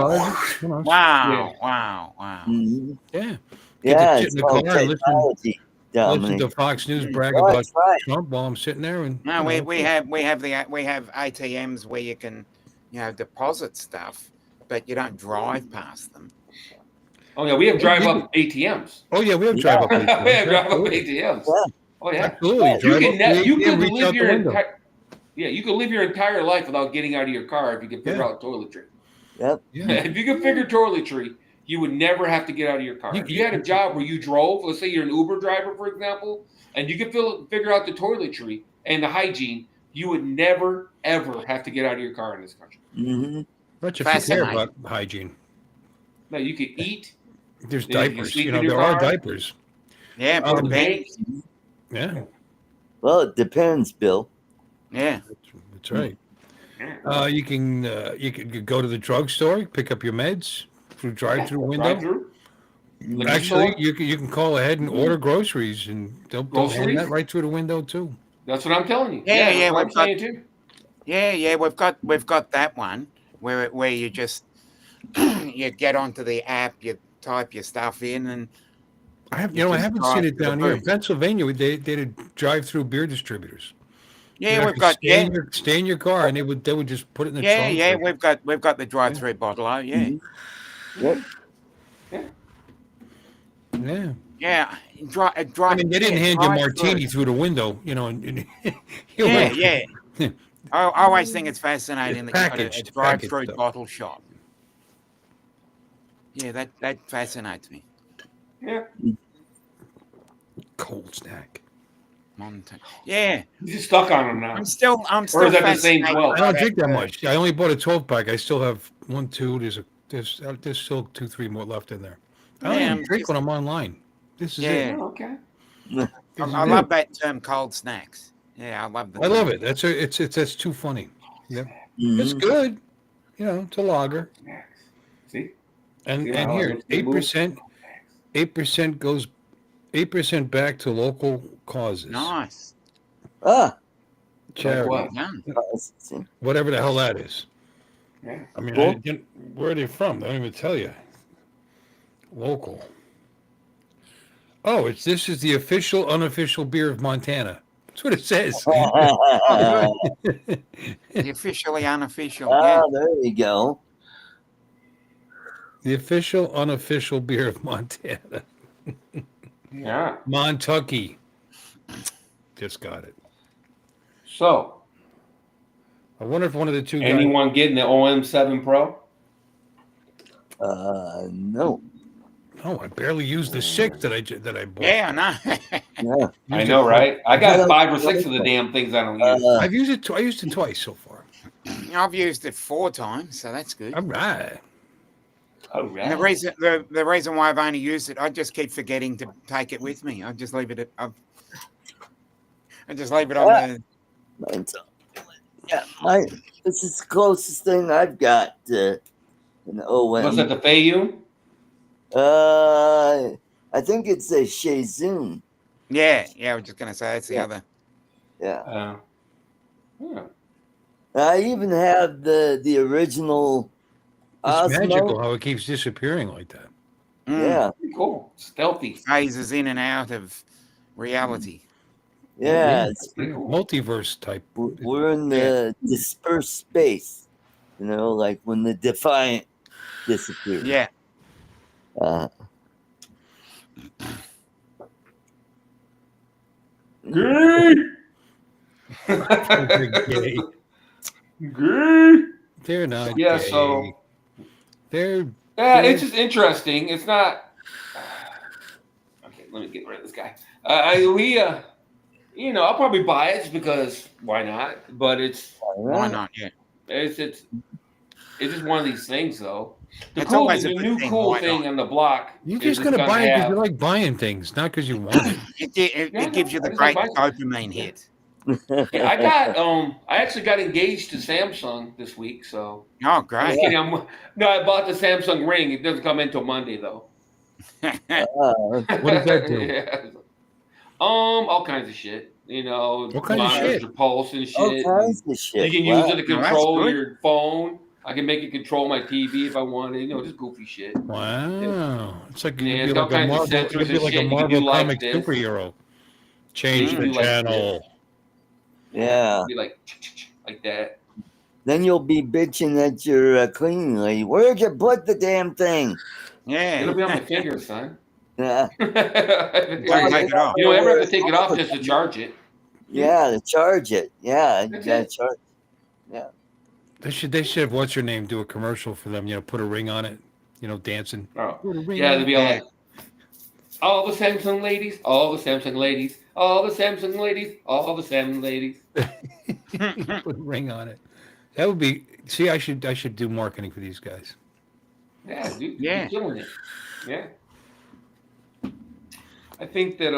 Wow. Yeah. Yeah. Sit in the car and listen to Fox News brag about Trump while I'm sitting there. And no, we have ATMs where you can, deposit stuff, but you don't drive past them. Oh yeah, we have drive up ATMs. Oh yeah, we have drive up ATMs. We have drive up Absolutely. ATMs. Yeah. Oh yeah, Absolutely. you Drive can up the you ATM, could reach live out the your window. entire you could live your entire life without getting out of your car if you could figure out toiletry. Yep. Yeah. If you could figure toiletry, you would never have to get out of your car. If you had a job where you drove, let's say you're an Uber driver, for example, and you could figure out the toiletry and the hygiene, you would never, ever have to get out of your car in this country. Mm-hmm. But if you care about hygiene. No, you could eat. There's You can diapers. sleep You in know, your there are car. diapers. Yeah, Go to put the bank. Yeah, Well, it depends, Bill. Yeah. that's right. Yeah. You can go to the drugstore, pick up your meds through drive-through window. Drive-through. Liquor Actually, store. you can call ahead and order groceries, and they'll hand Groceries? that right through the window too. That's what I'm telling you. Yeah, that's what I'm we've got- saying too. Yeah, we've got that one where you just you get onto the app, you type your stuff in, and I haven't just seen drive it to the down here in booth. Pennsylvania. They did drive-through beer distributors. yeah, You we've could got stay in your car, and they would just put it in the yeah, trunk. yeah, we've got the drive-through bottle. Oh, yeah, Yep. Yeah. yeah. I mean, they didn't hand you martini through the window, you know. And you're Yeah, like- yeah. I always think it's fascinating It's that you've got a packaged drive-through stuff. bottle shop. Yeah, that fascinates me. Yeah. Cold snack. Yeah, You're just stuck on them now. I'm still Or is that the same fascinated 12? I by don't drink that uh, much. I only bought a 12-pack. I still have 1, 2. There's still 2, 3 more left in there. I don't Yeah, even I'm drink just- when I'm online. This is Yeah. it. Oh, okay. This is I it. love that term, cold snacks. Yeah, I love the I love term. it. That's too funny. Yep. It's Mhm. good. You know, it's a lager. See? And Yeah, and I here, like it. 8%. 8% goes 8% back to local causes. Nice. Ah. Charity. Like Done. Whatever the hell that is. Yeah. I mean, Cool. where are they from? They don't even tell you. Local. Oh, this is the official, unofficial beer of Montana. That's what it says. Oh, good. The officially unofficial. Yeah. Ah, there you go. The official, unofficial beer of Montana. Yeah. Montucky. Just got it. So, I wonder if one of the two guys. anyone getting the OM7 Pro? No. Oh, I barely used the 6 that I bought. Yeah, I know. Yeah. I know, right? I got Yeah. 5 or 6 of the damn things I don't use. I've used it. I used it twice so far. I've used it 4 times, so that's good. All right. Oh, right. And the reason why I've only used it, I just keep forgetting to take it with me. I just leave it on the. Mine's this is the closest thing I've got to an OM. Was it the Fayum? I think it's a Shazun. Yeah, I was just gonna say that's the Yeah. other. Yeah. Yeah. I even have the original It's Osmo. magical how it keeps disappearing like that. Yeah. Pretty cool. Stealthy. Phases in and out of reality. Yeah. That's pretty cool. Multiverse type. We're in the dispersed space. You know, like when the Defiant disappeared. Yeah. Gay. They're gay. Gay. They're not Yeah, gay. so- They're Yeah, it's just interesting. It's not. Okay, let me get rid of this guy. I'll probably buy it just because why not? But Why not? Yeah. it's just one of these things, though. It's always a the good new thing, cool why thing not? on the block. you're is just it's gonna buy it because have- you like buying things, not because you want it. It Yeah, gives you I the just like great buying dopamine hit. Yeah, I actually got engaged to Samsung this week, so. Oh, I'm just great. kidding. I bought the Samsung ring. It doesn't come until Monday, though. What does that do? Yeah. All kinds of shit. What kind of monitors shit? your pulse and shit. All kinds of shit. You can use Wow. it to Well, that's control good. your phone. I can make it control my TV if I wanted. Just goofy shit. Wow, it's like Yeah, you'd it's be got like a kinds of Marvel, sensors you'd be and like shit. a You can Marvel do like comic this. superhero. Change You the can do like channel. Yeah. Be like that. Then you'll be bitching at your cleaning lady. Where'd you put the damn thing? Yeah. It'll be on my finger, son. Yeah. Take it off. You don't ever have to take it off just to charge it. Yeah, to charge it. Yeah, you That's gotta it. charge. Yeah. They should have what's her name do a commercial for them. Put a ring on it. Dancing. Oh, Put a ring yeah, on they'd be it. all like, all the Samsung ladies, all the Samsung ladies, all the Samsung ladies, all the Samsung ladies. Put a ring on it. That would be. See, I should do marketing for these guys. Yeah, dude, Yeah. you're killing it. Yeah. I think that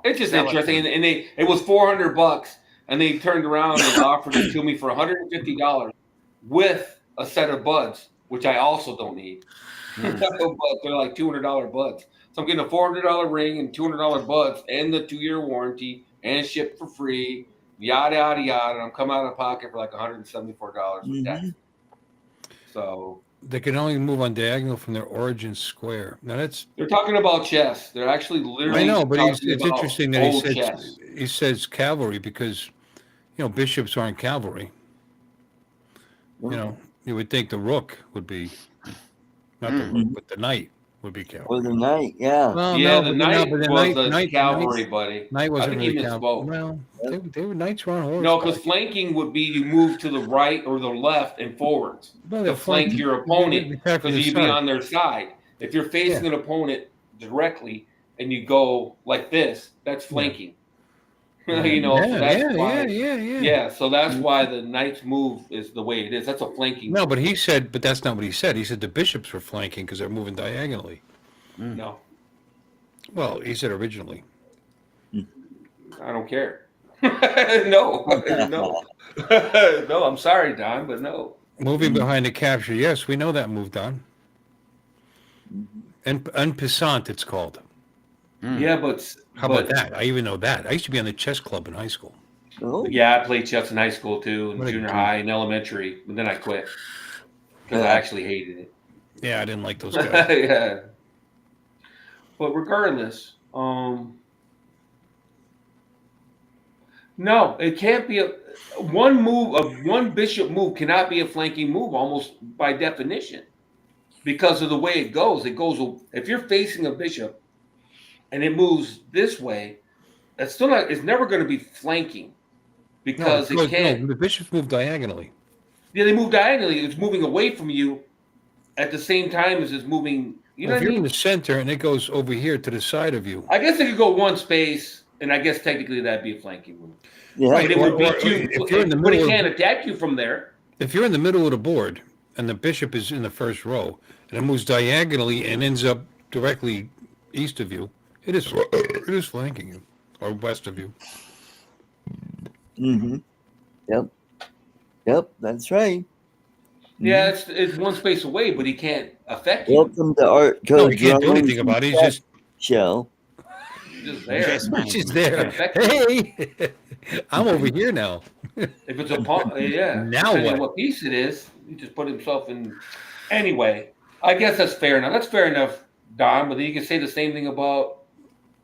it's just interesting, and it was $400, and they turned around and offered it to me for $150 with a set of buds, which I also don't need. They're like $200 buds, so I'm getting a $400 ring and $200 buds and the 2-year warranty and shipped for free, yada yada yada. And I'm coming out of pocket for like $174 with tax. So. They can only move on diagonal from their origin square. Now they're talking about chess. They're actually literally. I know, but it's talking about interesting that old chess. he says cavalry because bishops aren't cavalry. You would think the rook would be not the rook, but the knight would be cavalry. Or the knight, yeah. Well, Yeah, no, the but knight but was the cavalry, buddy. Knight wasn't I think he really cavalry. misspoke. Well, they were knights were on horse. No, because flanking would be you move to the right or the left and forwards No, to they're flank flanking. your opponent They're from because the you'd be side. on their side. If you're facing an opponent directly and you go like this, that's flanking. So that's why. Yeah, so that's why the knight's move is the way it is. That's a flanking. No, but he said, but that's not what he said. He said the bishops were flanking because they're moving diagonally. No, Well, he said originally. I don't care. No. No, I'm sorry, Don, but no. Moving behind the capture. Yes, we know that move, Don. En passant, it's called. Yeah, but How about that? I even know that. I used to be on the chess club in high school. Oh. Yeah, I played chess in high school too, and What a junior geek. high and elementary, but then I quit because I actually hated it. Yeah, I didn't like those guys. Yeah. But regardless, no, it can't be one bishop move cannot be a flanking move almost by definition because of the way it goes. It goes if you're facing a bishop and it moves this way, it's never going to be flanking because it can't. No, the bishops move diagonally. Yeah, they move diagonally. It's moving away from you at the same time as it's moving. You know if what I you're mean? in the center and it goes over here to the side of you. I guess it could go one space, and I guess technically that'd be a flanking move. Yeah. But it would be two. If you're in the But middle he can't attack you from there. If you're in the middle of the board and the bishop is in the first row and it moves diagonally and ends up directly east of you, it is flanking you or west of you. Mm-hmm. Yep, that's right. Yeah, it's one space away, but he can't affect you. Welcome to ArtCo No, he can't do Drones anything about it. He's just show. He's just there. he's just there. Affect you. Hey, I'm over here now. If it's a pawn, yeah. Now depending on what? what piece it is, he just put himself in. Anyway, I guess that's fair enough. That's fair enough, Don. But then you can say the same thing about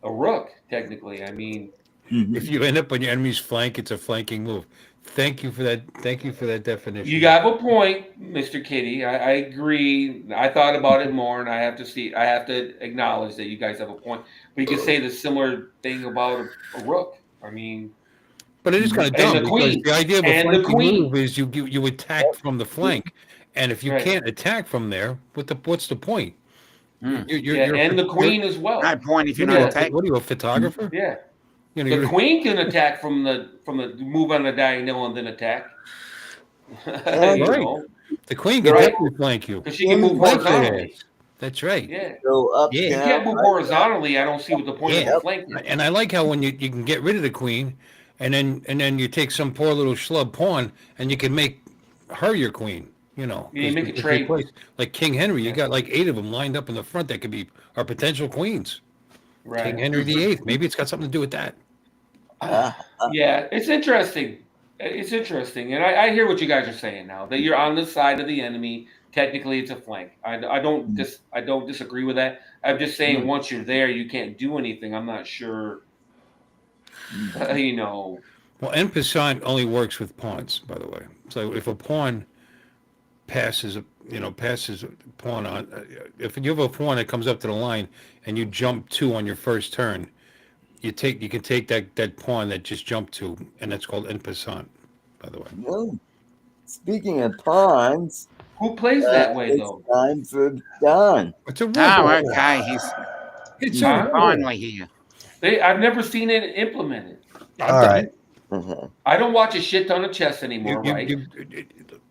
a rook. Technically, I mean, If you end up on your enemy's flank, it's a flanking move. Thank you for that. Thank you for that definition. you have a point, Mr. Kitty. I agree. I thought about it more, and I have to acknowledge that you guys have a point. But you can say the similar thing about a rook. I mean, But it is kind of And dumb the because queen. the idea of a And the flanking queen. move is you attack from the flank, and if you Right. can't attack from there, what's the point? You're and the queen as well. Right point if you're Yeah. not attacking. What are you, a photographer? Yeah, You know, the you're- queen can attack from the move on the diagonal and then attack. Right. the queen can Right. definitely flank you. Because she can move Flank your horizontally. ass. That's right. Yeah, Go up, Yeah. you down, can't move right, horizontally. I don't see what the point Yeah. of flanking. And I like how when you can get rid of the queen, and then you take some poor little schlub pawn, and you can make her your queen. You know, Yeah, you make a if trade. place- like King Henry, you got like 8 of them lined up in the front that could be our potential queens. Right. King Henry VIII. Maybe it's got something to do with that. Yeah, it's interesting. It's interesting, and I hear what you guys are saying now. That you're on the side of the enemy. Technically, it's a flank. I don't disagree with that. I'm just saying once you're there, you can't do anything. I'm not sure. Well, en passant only works with pawns, by the way. So if a pawn passes passes pawn on. If you have a pawn that comes up to the line and you jump 2 on your first turn, you can take that pawn that just jumped 2, and that's called en passant, by the way. No. Speaking of pawns, Who plays that way it's though? time for Don. It's a Oh, rule. okay. He's It's Huh? a finally here. I've never seen it implemented. I've All done right. it. Uh-huh. I don't watch a shit ton of chess anymore, right?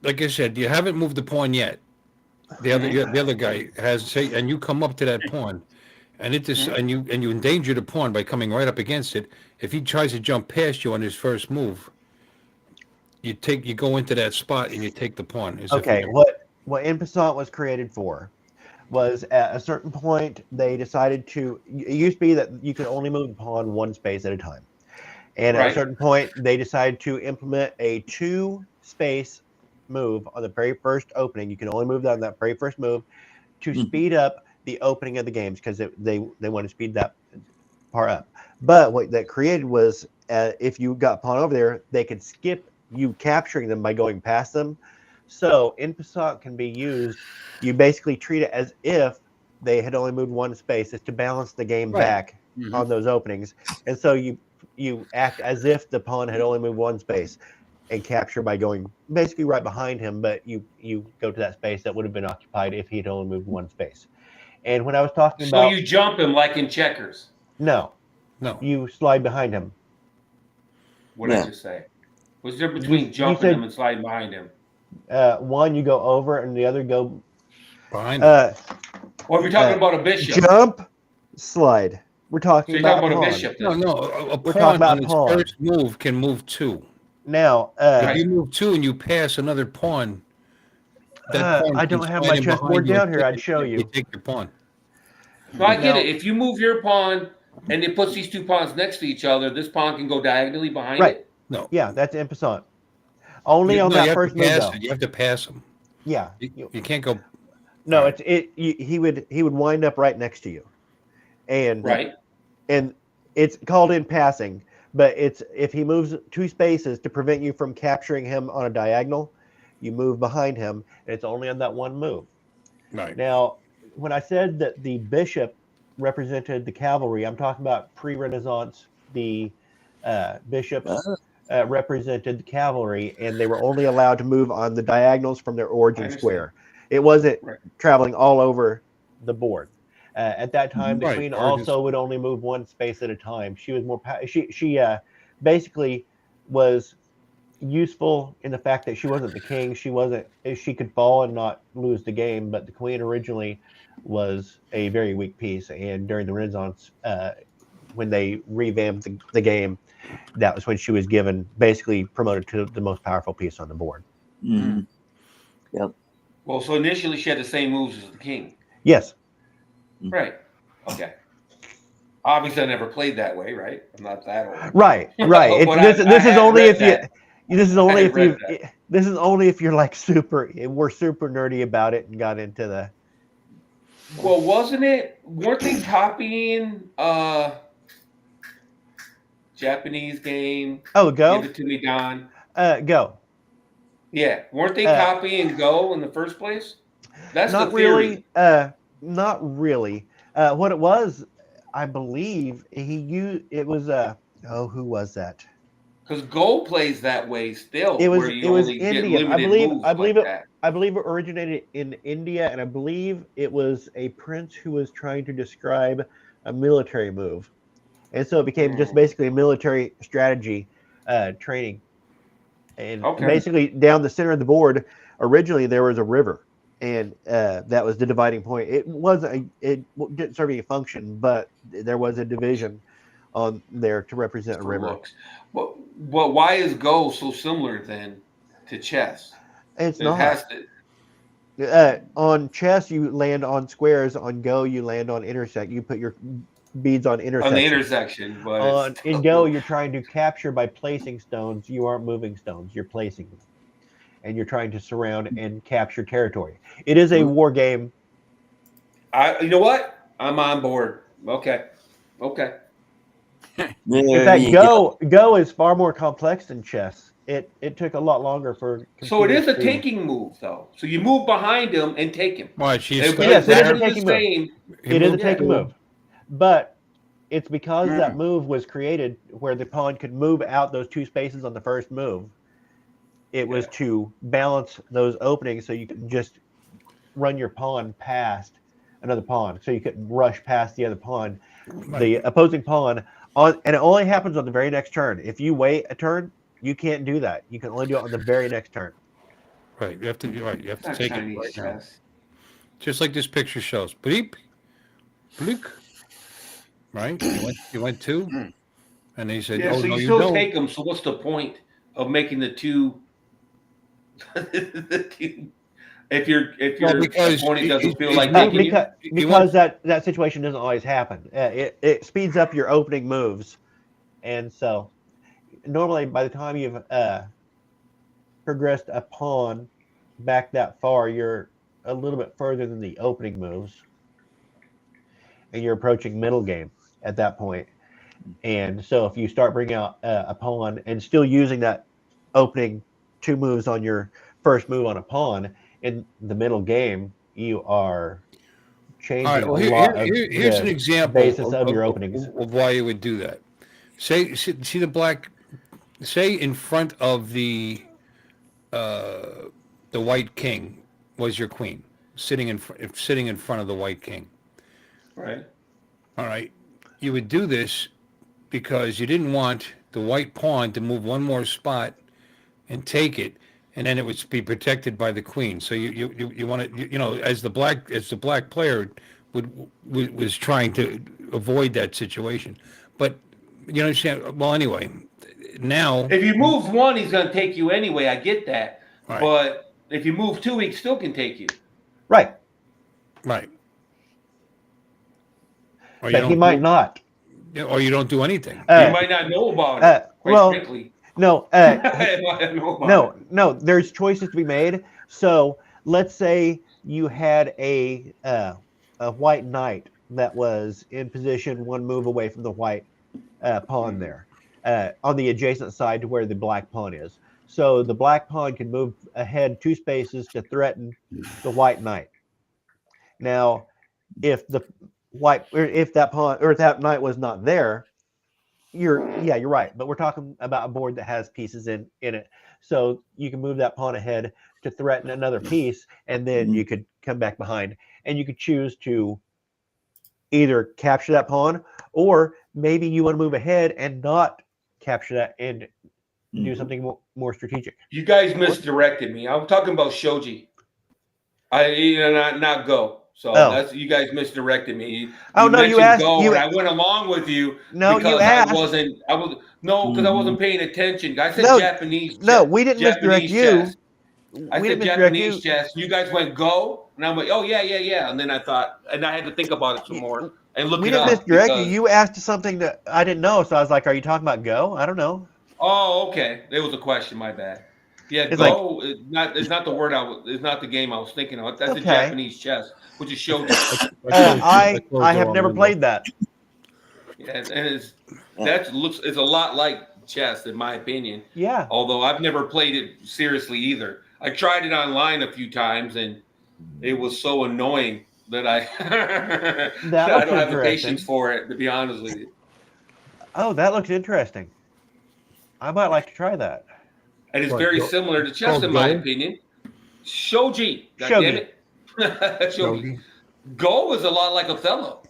Like I said, you haven't moved the pawn yet. The other guy has, and you come up to that pawn, and and you endanger the pawn by coming right up against it. If he tries to jump past you on his first move, you go into that spot and you take the pawn. Okay, what en passant was created for was at a certain point they decided to. It used to be that you could only move the pawn one space at a time, and at a certain point they decided to implement a 2-space move on the very first opening. You can only move that on that very first move to speed up the opening of the games because they want to speed that part up. But what that created was if you got pawn over there, they could skip you capturing them by going past them. So en passant can be used. You basically treat it as if they had only moved one space. It's to balance the game back on those openings. And so you act as if the pawn had only moved one space and capture by going basically right behind him, but you go to that space that would have been occupied if he had only moved one space. And when I was talking about... So you jump him like in checkers? No. You slide behind him. What did I just say? What's the difference between jumping him and sliding behind him? One, you go over, and the other go behind him. Well, if you're talking about a bishop. Jump, slide. We're talking about a bishop. No, we're talking about pawn. First move can move 2. Now, if you move 2 and you pass another pawn, pawn I don't have my chessboard down here. I'd show you. You take your pawn. No, I get it. If you move your pawn and it puts these 2 pawns next to each other, this pawn can go diagonally behind it? No. Yeah, that's en passant. Only on that first move, though. You have to pass him. Yeah. You can't go. No, he would wind up right next to you, and and it's called in passing. But it's if he moves 2 spaces to prevent you from capturing him on a diagonal, you move behind him, and it's only on that one move. Right. Now, when I said that the bishop represented the cavalry, I'm talking about pre-Renaissance. The bishops represented the cavalry, and they were only allowed to move on the diagonals from their origin square. It wasn't traveling all over the board. At that time, the queen also would only move 1 space at a time. She was more. She basically was useful in the fact that she wasn't the king. She wasn't. She could fall and not lose the game. But the queen originally was a very weak piece, and during the Renaissance, when they revamped the game, that was when she was basically promoted to the most powerful piece on the board. Mm-hmm. Yep. Well, so initially she had the same moves as the king. Yes. Right. Okay. Obviously, I never played that way, right? I'm not that old. Right. This is only if you. This is only if you. This is only if you're like we're super nerdy about it and got into the. Well, weren't they copying Japanese game? Oh, Go? Give it to me, Don. Go. Yeah. Weren't they copying Go in the first place? That's not the theory. Really. Not really. What it was, I believe, it was who was that? Because Go plays that way still. It was where you only India. Get I believe it originated in India, and I believe it was a prince who was trying to describe a military move, and so it became just basically a military strategy training. And basically down the center of the board, originally there was a river, and that was the dividing point. It didn't serve any function, but there was a division on there to represent a river. Well, why is Go so similar then to chess? It's not. On chess, you land on squares. On Go, you land on intersect. You put your beads on intersection. On the intersection. But in Go, you're trying to capture by placing stones. You aren't moving stones. You're placing them. And you're trying to surround and capture territory. It is a war game. You know what? I'm on board. Okay. In fact, Go is far more complex than chess. It took a lot longer for. So it is a to- taking move, though. So you move behind him and take him. Watch, Yes, it is a taking move. It is a taking move, but it's because that move was created where the pawn could move out those 2 spaces on the first move. It was to balance those openings so you could just run your pawn past another pawn, so you couldn't rush past the other pawn, the opposing pawn. And it only happens on the very next turn. If you wait a turn, you can't do that. You can only do it on the very next turn. Right, you have to take it right now. Chess. Just like this picture shows. Bleep, bleep. Right? You went 2, and he said, Yeah, "Oh so no, you you still don't." take them. So what's the point of making the 2? The 2 if your opponent doesn't feel like taking because that situation doesn't always happen. It speeds up your opening moves, and so normally by the time you've progressed a pawn back that far, you're a little bit further than the opening moves, and you're approaching middle game at that point. And so if you start bringing out a pawn and still using that opening 2 moves on your first move on a pawn in the middle game, you are changing a lot of here's an example basis of your openings of why you would do that. See the black. Say in front of the white king was your queen sitting in front of the white king. Right. All right. You would do this because you didn't want the white pawn to move 1 more spot and take it, and then it would be protected by the queen. So you want to, as the black player was trying to avoid that situation. But you understand? Well, anyway, now if you move 1, he's going to take you anyway. I get that, right. But if you move 2, he still can take you. Right. But he might not. Or you don't do anything. You might not know about it. Frankly. No. No. There's choices to be made. So let's say you had a white knight that was in position 1 move away from the white pawn there, on the adjacent side to where the black pawn is. So the black pawn can move ahead 2 spaces to threaten the white knight. Now, if that pawn or if that knight was not there, you're right. But we're talking about a board that has pieces in it, so you can move that pawn ahead to threaten another piece, and then you could come back behind, and you could choose to either capture that pawn, or maybe you want to move ahead and not capture that and do something more strategic. You guys misdirected me. I'm talking about shoji. Not go. So that's you guys misdirected me. You asked. Go, and I went along with you. No, because you asked. I wasn't paying attention. I said Japanese. No, we didn't misdirect you. I said Japanese chess. You guys went go, and I'm like, oh yeah. And then I thought, and I had to think about it some more and look. We didn't misdirect you. You asked something that I didn't know, so I was like, "Are you talking about go?" I don't know. Oh, okay. It was a question. My bad. Yeah, it's go. It's not the word it's not the game I was thinking of. That's a Japanese chess, which is shoji. I have never played that. Yeah, and it's a lot like chess in my opinion. Yeah. Although I've never played it seriously either. I tried it online a few times, and it was so annoying that I don't have the patience for it, to be honest with you. Oh, that looks interesting. I might like to try that. And it's very similar to chess, in my opinion. Shogi. God damn it. Shogi. Go is a lot like Othello.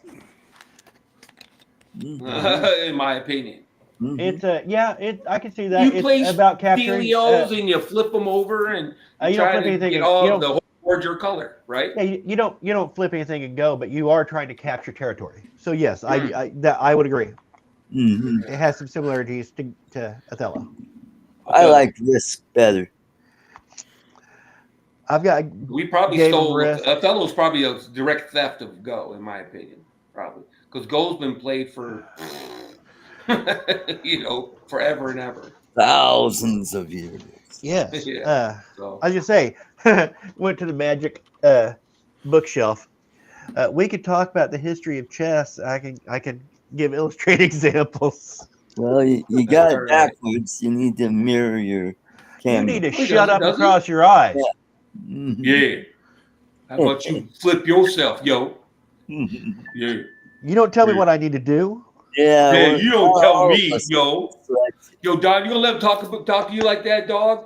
In my opinion. It's I can see that. You play about capturing Stelios and you flip them over and you try to get all the whole board your color, right? Yeah, you don't flip anything and go, but you are trying to capture territory. So yes, I would agree. It has some similarities to Othello. I like this better. We probably stole Othello's probably a direct theft of Go, in my opinion, probably because Go's been played for forever and ever, thousands of years. Yes. I was just say, went to the Magic bookshelf. We could talk about the history of chess. I can give illustrated examples. Well, you got it All right. backwards. You need to mirror your camera. You need to He shut does, up does and he? cross your eyes. Mhm. Yeah. How about you flip yourself, yo? Yeah. You don't tell me what I need to do. Yeah, Yeah, well, you don't tell all of me, us yo. Yo, Don, you gonna let him talk to you like that, dog?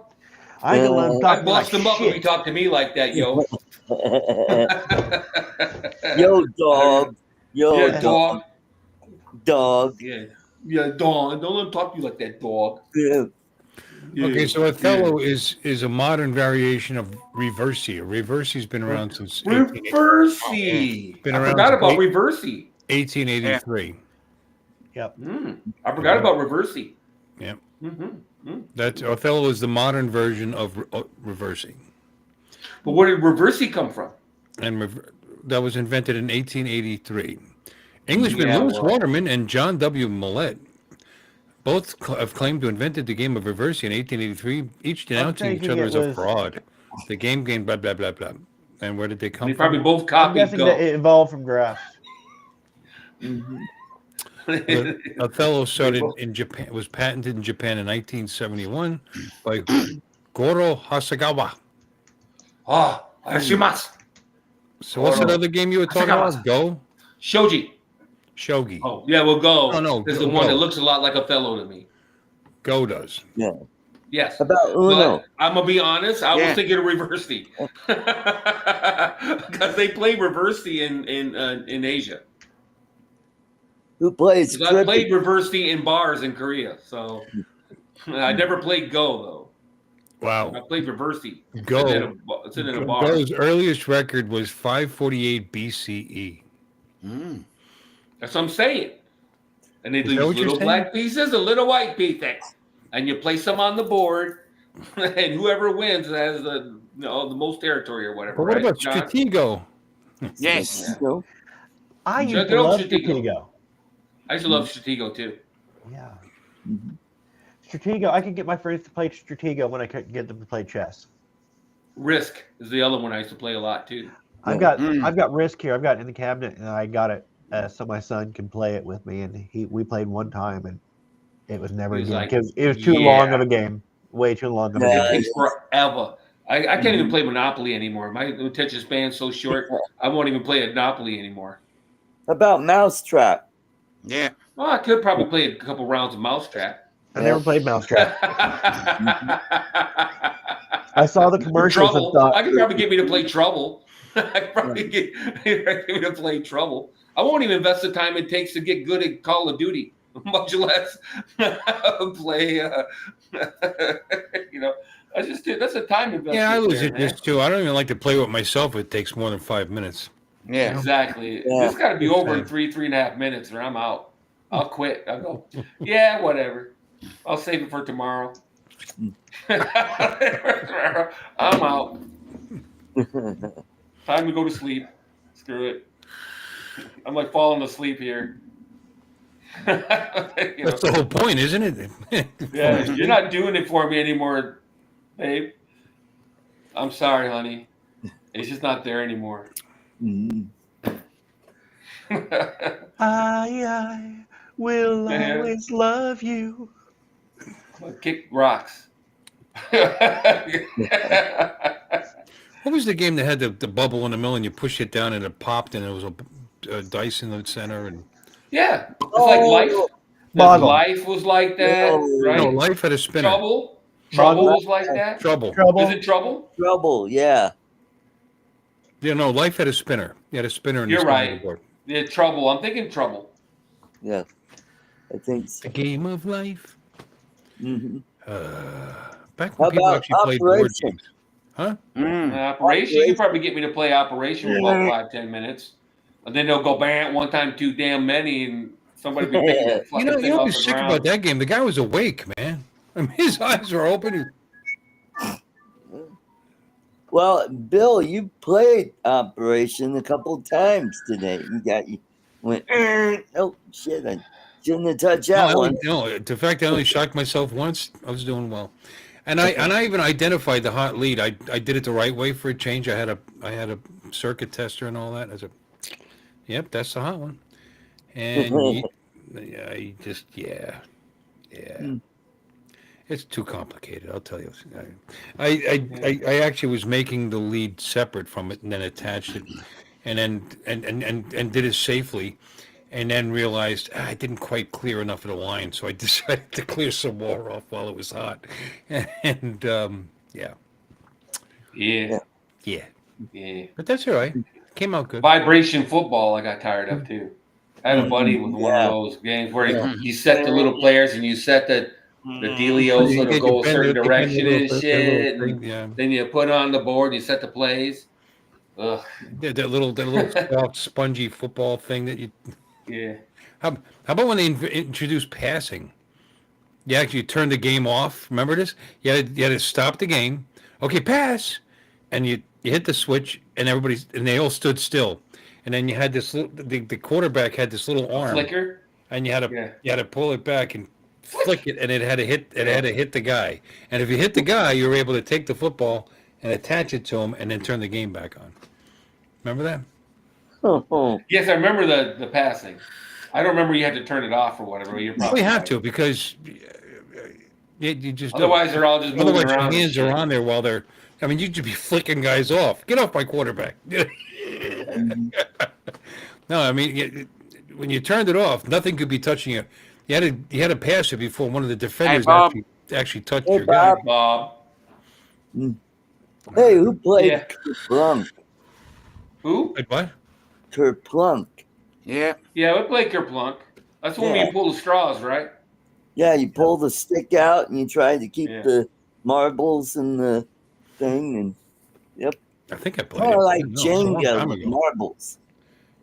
I ain't gonna let him I talk to me like bust him up if he shit. talk to me like that, yo. Yo, dog. Yo, Yeah, dog. dog. Yeah. Yeah, Don. Don't let him talk to you like that, dog. Yeah. Yeah. Okay, so Othello is a modern variation of Reversi. Reversi's been around since Reversey. Been I around forgot since about Reversey. 1883. Yep. I forgot about Reversey. Yeah. Mm-hmm. That's Othello is the modern version of Reversi. But where did Reversey come from? And that was invented in 1883. Englishman Yeah, Lewis well. Waterman and John W. Millett both have claimed to have invented the game of Reversi in 1883, each denouncing each thinking other it as a was- fraud. The game, blah, blah, blah, blah. And where did they come They from? probably both I'm copied guessing Go. that it evolved from graphs. Mhm. Othello started in Japan, was patented in Japan in 1971 by Goro Hasegawa. Ah, Arishimasu. So what's that other game you were talking about? Go? Shoji. Shogi. Oh, yeah, well, Go No, is Go. the one that looks a lot like Othello to me. Go does. Yeah. Yes. About Uno. But I'm going to be honest, I was Yeah. thinking of Reversey. Because they play Reversey in Asia. Who plays 'Cause I played Reversey in bars in Korea. So I never played Go, though. I Wow. played Reversey. Go. It's in a bar. Go's earliest record was 548 BCE. That's what I'm saying. And they Is that leave what you're little saying? black pieces and little white pieces. And you place them on the board. And whoever wins has the most territory or whatever. But what right, about John? Stratego? Yes. You know? I Check used it to out, love Stratego. Stratego. I used to love Stratego too. Yeah. Mhm. Stratego, I could get my friends to play Stratego when I could get them to play chess. Risk is the other one I used to play a lot too. I've got Risk here. I've got it in the cabinet, and I got it so my son can play it with me. And we played one time, and it was never He was again like, because it was too yeah. long of a game, way too long of a It game. takes forever. I can't even play Monopoly anymore. My attention span's so short. I won't even play Monopoly anymore. About Mousetrap. Yeah. Well, I could probably play a couple rounds of Mousetrap. I never played Mousetrap. I I saw the commercials and Trouble. thought, I could probably get me to play Trouble. I could probably get me to play Trouble. I won't even invest the time it takes to get good at Call of Duty, much less play. I just did. That's a time investment. Yeah, I lose there, it this too. I don't even like to play with myself. It takes more than 5 minutes. Yeah. Exactly. Yeah. It's got to be over in 3.5 minutes, or I'm out. I'll quit. I'll go. Yeah, whatever. I'll save it for tomorrow. I'm out. Time to go to sleep. Screw it. I'm like falling asleep here. That's the whole point, isn't it? Yeah, you're not doing it for me anymore, babe. I'm sorry, honey. It's just not there anymore. Mhm. I will always love you. Kick rocks. What was the game that had the bubble in the middle and you push it down and it popped and there was a dice in the center? And Yeah, it's like life. Boggle. Life was like that, right? no, life had a spinner. Trouble Boggle. was like that. Trouble. Is it Trouble? Trouble, yeah. Yeah, no, life had a spinner. You had a spinner in You're the center right. of the board. Yeah, Trouble. I'm thinking Trouble. Yeah. I think so. A game of life. Mhm. Back How when people about actually played board Operation? games. Huh? Operation. You can probably get me to play Operation for about 5-10 minutes, and then they'll go bam one time too damn many, and somebody be picking that You fucking know, thing you know off what's the sick ground. about that game? The guy was awake, man. I mean, his eyes were open. Well, Bill, you played Operation a couple times today. You went, oh shit, I shouldn't have touched that one. No, the fact I only shocked myself once, I was doing well. And I even identified the hot lead. I did it the right way for a change. I had a circuit tester and all that. I said, yep, that's the hot one. And I just yeah. It's too complicated. I'll tell you. I actually was making the lead separate from it, and then attached it, and then and did it safely, and then realized I didn't quite clear enough of the line, so I decided to clear some more off while it was hot, and yeah. But that's all right. Came out good. Vibration football, I got tired of too. I had a buddy with one of those games where you set the little players and you set the dealios so it'll go a certain direction and shit. And then you put it on the board and you set the plays. Ugh. Yeah, that little soft, spongy football thing that you. Yeah. How about when they introduced passing? You actually turned the game off. Remember this? You had to stop the game. Okay, pass, and you hit the switch, and they all stood still. And then you had this the quarterback had this little arm flicker, and you had to pull it back and flick it, and it had to hit the guy. And if you hit the guy, you were able to take the football and attach it to him, and then turn the game back on. Remember that? Yes, I remember the passing. I don't remember you had to turn it off or whatever. You're probably have to because you just otherwise they're all just moving otherwise around. Your hands are on there while they're. I mean, you'd be flicking guys off. Get off my quarterback. No, I mean, when you turned it off, nothing could be touching you. You had to pass it before one of the defenders actually touched your guy. Bob. Hey, who played Kerplunk? Who? What? Kerplunk. Yeah. Yeah, we played Kerplunk. That's when we pull the straws, right? Yeah, you pull the stick out and you try to keep the marbles in the thing, and I think I played it. Like Jenga with marbles.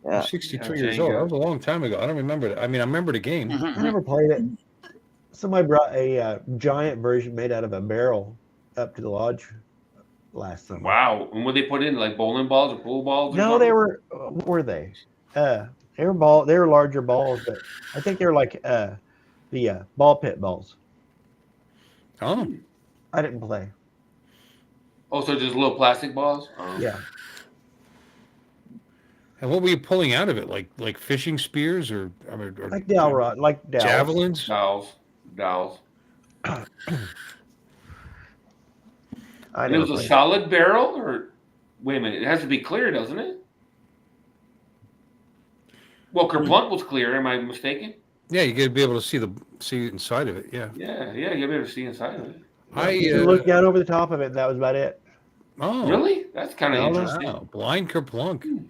Yeah. I'm 63 years old. That was a long time ago. I don't remember it. I mean, I remember the game. I never played it. Somebody brought a giant version made out of a barrel up to the lodge last summer. Wow. And what they put in, like bowling balls or pool balls? Or no, something? they were. What were they? They were larger balls, but I think they were like the ball pit balls. Oh. I didn't play. Oh, so just little plastic balls? Oh. Yeah. And what were you pulling out of it? Like fishing spears or like dowel rod, like dowels. Javelins? Dowels. And it was a solid barrel, or wait a minute, it has to be clear, doesn't it? Well, Kerplunk was clear. Am I mistaken? Yeah, you got to be able to see inside of it. Yeah. Yeah, you got to be able to see inside of it. You looked down over the top of it, and that was about it. Oh, really? That's kind of interesting. Wow. Blind Kerplunk.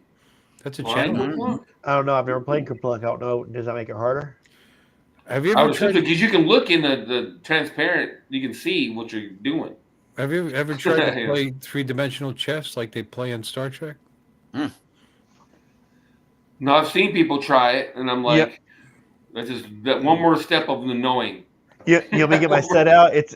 That's a challenge. I don't know. I've never played Kerplunk. I don't know. Does that make it harder? Have you ever tried? Because you can look in the transparent, you can see what you're doing. Have you ever tried to play three-dimensional chess like they play in Star Trek? No, I've seen people try it, and I'm like, that's just that one more step of the knowing. You want me to get my set out? It's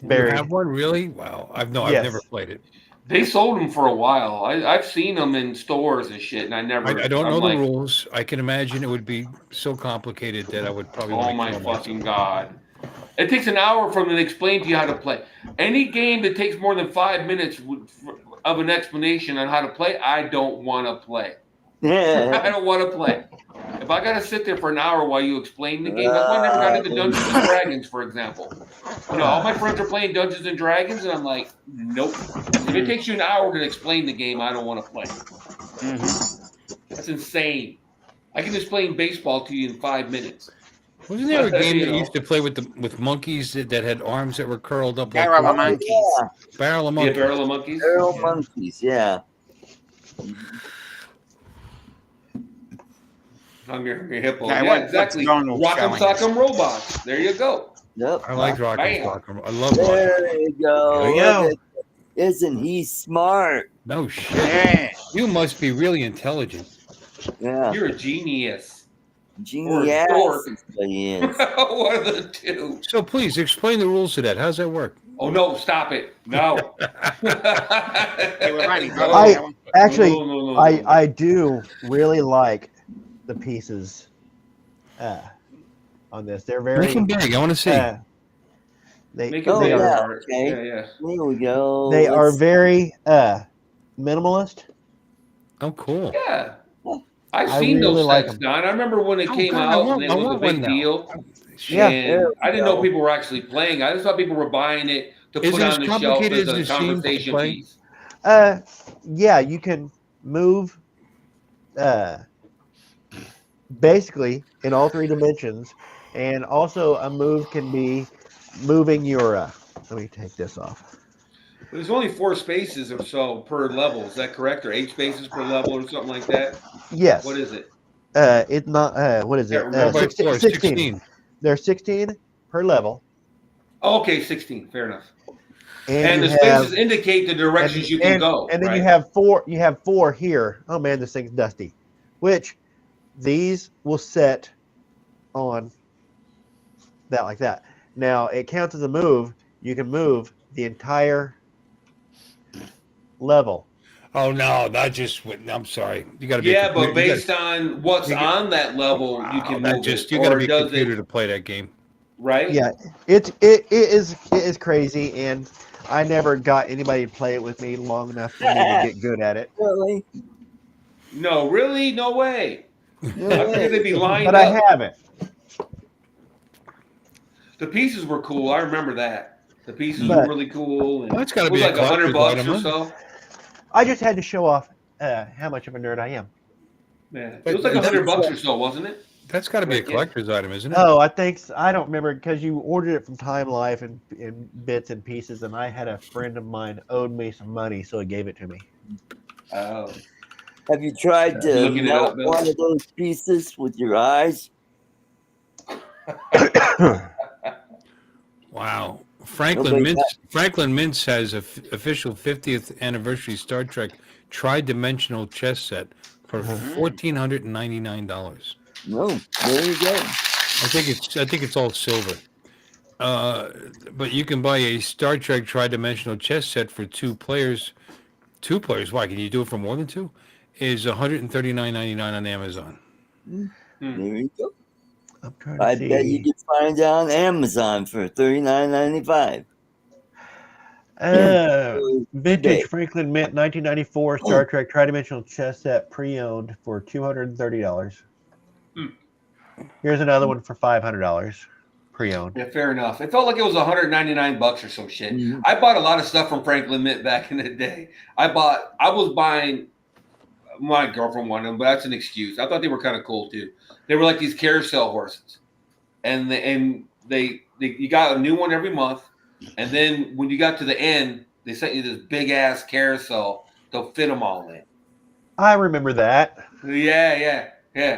buried. You have one, really? Wow. I've never played it. They sold them for a while. I've seen them in stores and shit, and I don't know the rules. I can imagine it would be so complicated that I would probably. Oh my fucking god! It takes an hour for them to explain to you how to play. Any game that takes more than 5 minutes of an explanation on how to play, I don't want to play. I don't want to play. If I got to sit there for an hour while you explain the game, that's why I never got into Dungeons and Dragons, for example. All my friends are playing Dungeons and Dragons, and I'm like, nope. If it takes you an hour to explain the game, I don't want to play. That's insane. I can explain baseball to you in 5 minutes. Wasn't there a game that you used to play with monkeys that had arms that were curled up? Barrel of monkeys. Yeah. Barrel of monkeys. Yeah, barrel of monkeys. Barrel of monkeys, yeah. Hungry Hippo. Yeah, Yeah, exactly. Rock'em Sock'em Robots. There you go. Yep. I like Rock'em Sock'em. I love Rock'em. There you go. There you go. Isn't he smart? No shit. Yeah. You must be really intelligent. Yeah. You're a genius. Genius. One of the two. So please explain the rules to that. How's that work? Oh no! Stop it! No. I do really like the pieces on this. They're very. Make them big. I want to see. They Make they it are, okay. Yeah. There we go. They are very minimalist. Oh, cool. Yeah. I've I seen really those like sets, them. Don. I remember when it came out and it was a big deal. Yeah. And I didn't know go. people were actually playing. I just thought people were buying it to Is put it on as the shelf complicated as as a it seems to conversation play? piece. Yeah, you can move basically in all three dimensions, and also a move can be moving your. Let me take this off. There's only 4 spaces or so per level. Is that correct? Or 8 spaces per level or something like that? Yes. What is it? It's not. What is it? Can't remember. 16. 16. There's 16 per level. Oh, okay, 16. Fair enough. And the you spaces have, indicate the directions you can go. and then right? you have four. You have 4 here. Oh man, this thing's dusty. Which these will set on that like that. Now it counts as a move. You can move the entire level. Oh no, not just. I'm sorry. You got to be. Yeah, but based on what's on that level, you can move it. You got to Or be a does computer it, to play that game. right? Yeah, it is crazy, and I never got anybody to play it with me long enough for me to get good at it. Really? No, really? No way. No I way. figured they'd be lined But up. I haven't. The pieces were cool. I remember that. The pieces But- were really cool. And Well, it's gotta it was be a like $100 collector's or item, huh? so. I just had to show off how much of a nerd I am. Yeah, But it was like it's- $100 or so, wasn't it? That's got to be a Right, yeah. collector's item, isn't it? Oh, I think I don't remember because you ordered it from Time Life in bits and pieces, and I had a friend of mine owed me some money, so he gave it to me. Oh. Have you tried to Looking it melt up, Bill? one of those pieces with your eyes? Wow. Franklin Nobody Mintz has a official 50th anniversary Star Trek tri-dimensional chess set for $1,499. No, there you go. I think it's all silver. But you can buy a Star Trek tri-dimensional chess set for 2 players. 2 players? Why? Can you do it for more than 2? Is $139.99 on Amazon. There you go. I'm trying to I see. bet you can find it on Amazon for $39.95. Vintage Franklin Mint 1994 Star Trek tri-dimensional chess set pre-owned for $230. Here's another one for $500 pre-owned. Yeah, fair enough. It felt like it was $199 or some shit. Mhm. I bought a lot of stuff from Franklin Mint back in the day. I was buying, my girlfriend wanted them, but that's an excuse. I thought they were kind of cool too. They were like these carousel horses, and you got a new one every month, and then when you got to the end, they sent you this big ass carousel to fit them all in. I remember that. Yeah.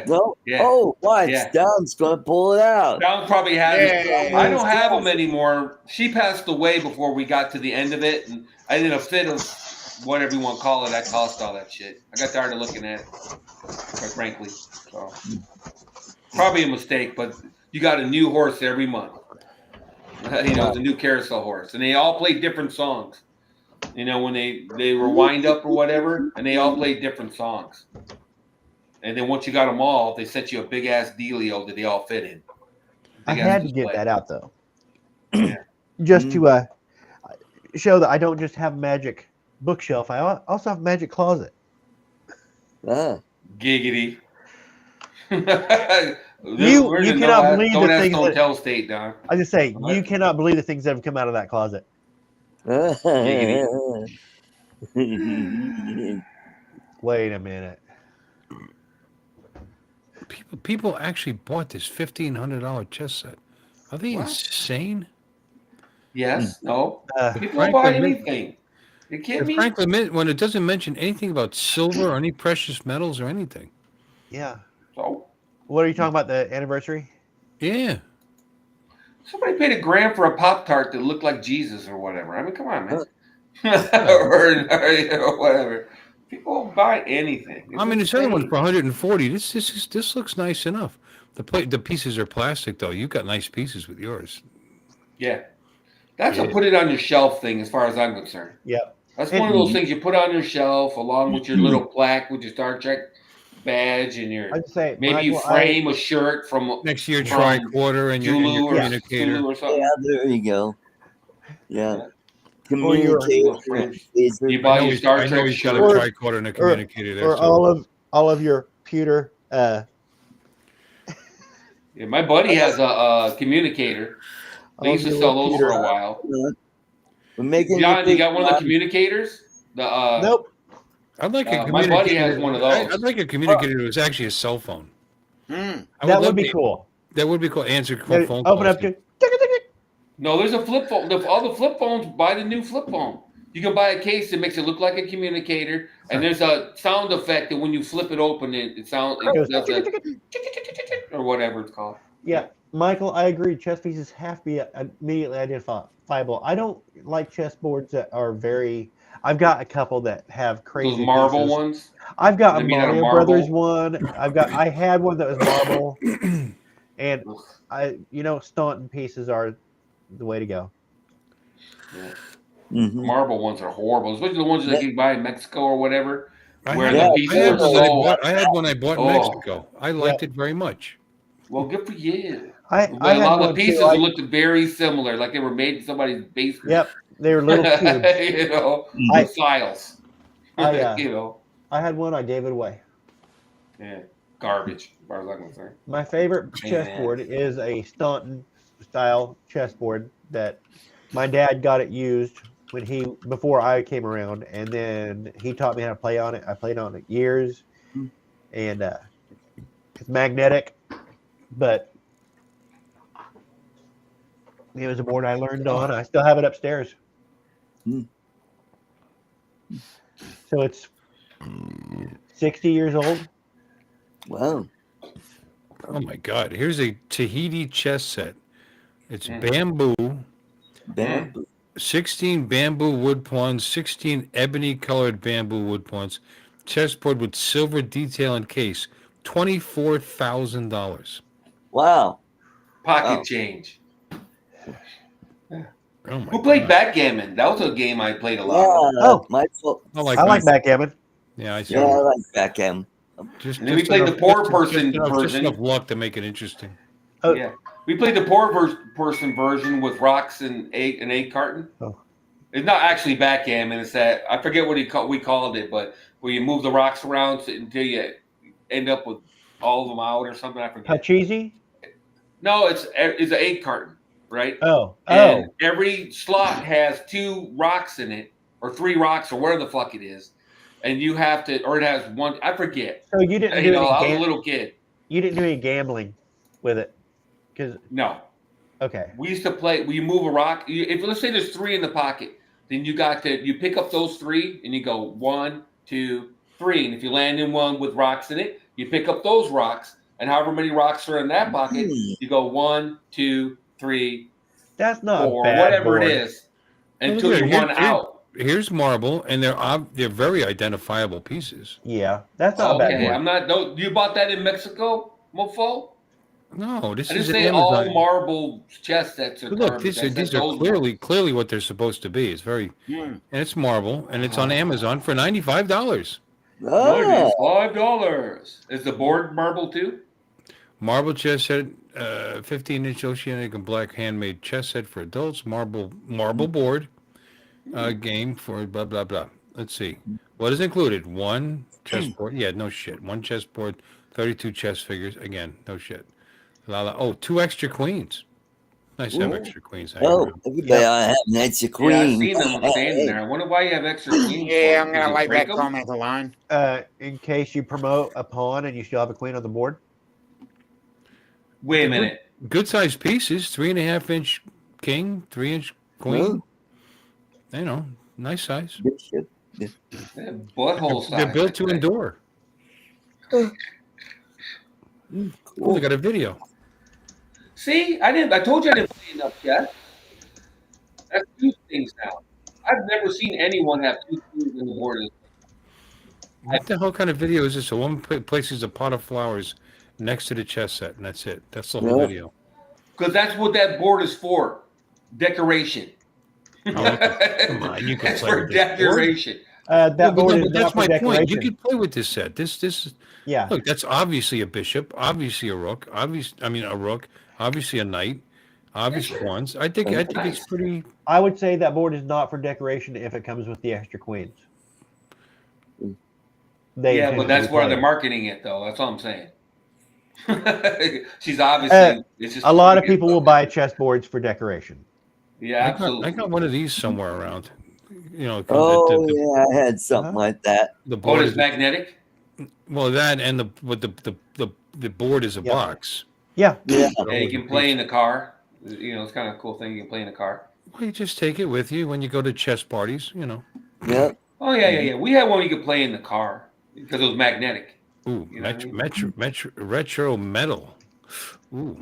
No? Yeah. Oh, watch. Yeah. Don's going to pull it out. Don probably has it. Yeah. I don't have them anymore. She passed away before we got to the end of it, and I did a fit of whatever you want to call it. I cost all that shit. I got tired of looking at it, quite frankly. So probably a mistake, but you got a new horse every month. It's a new carousel horse, and they all play different songs. When they were wind up or whatever, and they all played different songs. And then once you got them all, they sent you a big ass dealio that they all fit in. I Big ass had to get display. that out though, just to show that I don't just have a magic bookshelf. I also have a magic closet. Ah. Giggity. You cannot believe the things Don't that tell state, Don. I just say What? you cannot believe the things that have come out of that closet. Wait a minute. People actually bought this $1,500 chess set. Are they What? insane? Yes. No. People Franklin buy Mint- anything. You kidding me? Franklin Mint, when it doesn't mention anything about silver or any precious metals or anything. Yeah. So What are you talking about? The anniversary? Yeah. somebody paid $1,000 for a Pop-Tart that looked like Jesus or whatever. I mean, come on, man. or whatever. People buy anything. I mean, this other one's for $140. This looks nice enough. The pieces are plastic, though. You've got nice pieces with yours. Yeah. That's a put it on your shelf thing as far as I'm concerned. Yep. That's one of those things you put on your shelf along with your little plaque with your Star Trek badge and your I'd say maybe you Michael, frame a shirt from Next to your from tricorder and your Zulu or communicator. Zulu or something. Yeah, there you go. Yeah. Or your- Communicator. You buy your Star I know Trek he's got a shirt. tricorder and a communicator there. or so- all of your computer. Yeah, my buddy has a communicator. They used to sell those for a while. We're making John, you got one of the communicators? Nope. I'd like a communicator. My buddy has one of those. I'd like a communicator that was actually a cell phone. That would be cool. That would be cool. Answer phone calls. Open up to. No, there's a flip phone. All the flip phones, buy the new flip phone. You can buy a case that makes it look like a communicator, and there's a sound effect that when you flip it open, it sounds or whatever it's called. Yeah, Michael, I agree. Chess pieces have to be immediately identifiable. I don't like chessboards that are very. I've got a couple that have crazy. Those marble pieces. ones. I've got a Mario Brothers one. I had one that was marble, and Staunton pieces are the way to go. Yeah. Marble ones are horrible, especially the ones that you buy in Mexico or whatever. I had one I bought in Mexico. I liked it very much. Well, good for you. A lot of the pieces looked very similar, like they were made in somebody's basement. Yep, they were little cubes. Files. I had one. I gave it away. Yeah, garbage. As far as I'm concerned. My favorite chessboard is a Staunton style chessboard that my dad got it used before I came around, and then he taught me how to play on it. I played on it years, and it's magnetic, but it was a board I learned on. I still have it upstairs. So it's 60 years old. Wow. Oh my God. Here's a Tahiti chess set. It's bamboo. 16 bamboo wood pawns, 16 ebony colored bamboo wood pawns, chessboard with silver detail and case, $24,000. Wow. Pocket change. Oh Who played backgammon? That was a game I played a lot. I like backgammon. Yeah, I like backgammon. And then we played the poor person version. Just enough luck to make it interesting. Oh. Yeah. We played the poor person version with rocks and an egg carton. Oh. It's not actually backgammon. It's that I forget what we called it, but where you move the rocks around until you end up with all of them out or something. I forget. Pachisi? No, it's an egg carton, right? And every slot has 2 rocks in it, or 3 rocks, or whatever the fuck it is, and you have to, or it has one. I forget. So you didn't do I was a little kid. You didn't do any gambling with it. No. Okay. We used to play. You move a rock. If let's say there's 3 in the pocket, then you pick up those 3 and you go 1, 2, 3. And if you land in one with rocks in it, you pick up those rocks, and however many rocks are in that pocket, you go 1, 2, 3. That's not 4, bad whatever board. it is, until you run out. Here's marble, and they're very identifiable pieces. Yeah, that's not bad. Okay, I'm not. No, you bought that in Mexico, mofo? No, this I is didn't say all marble chess sets are. Look, these are clearly what they're supposed to be. It's very, and it's marble, and it's on Amazon for $95. $95. Is the board marble too? Marble chess set, 15-inch Oceanic and black handmade chess set for adults. Marble board game for blah blah blah. Let's see what is included. 1 chessboard. Yeah, no shit. 1 chessboard, 32 chess figures. Again, no shit. 2 extra queens. Nice to have extra queens. Everybody have an extra queen. Yeah, I've seen them standing there. I wonder why you have extra queens. Yeah, I'm gonna like that comment alone. In case you promote a pawn and you still have a queen on the board. Wait a minute. Good sized pieces. 3.5-inch king, 3-inch queen. Nice size. Butthole size. They're built to endure. Cool. They got a video. See, I told you I didn't play enough chess. That's 2 things now. I've never seen anyone have 2 queens on the board. What the hell kind of video is this? A woman places a pot of flowers next to the chess set, and that's it. That's the whole video. Because that's what that board is for. Decoration. Come on, you can play for with this decoration. That's my point. You can play with this set. This yeah. Look, that's obviously a bishop, obviously a rook, a rook, obviously a knight, obviously pawns. I think it's pretty. I would say that board is not for decoration if it comes with the extra queens. Yeah, but that's where they're marketing it, though. That's all I'm saying. She's obviously. It's just a lot of people will buy chessboards for decoration. Yeah, absolutely. I got one of these somewhere around. You know. Yeah, I had something like that. The board is magnetic. Well, that and the board is a box. Yeah. Yeah, you can play in the car. You know, it's kind of a cool thing. You can play in the car. Well, you just take it with you when you go to chess parties. You know. Yeah. Oh yeah. We had one you could play in the car because it was magnetic. Ooh, you know retro metal. Ooh,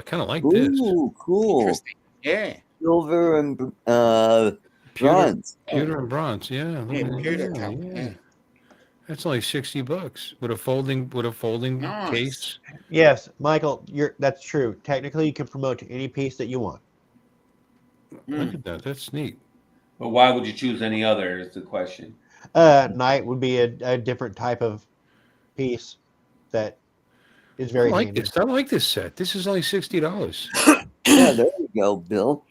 kind of like Ooh, this. Cool. Interesting. Yeah. Silver and bronze. Pewter and bronze. Yeah. Pewter color, yeah. That's only $60 with a folding Nice. case. Yes, Michael, that's true. Technically, you can promote to any piece that you want. Look at that. That's neat. But why would you choose any other? Is the question. Knight would be a different type of piece that is very handy. I like this set. This is only $60. Yeah, there you go, Bill.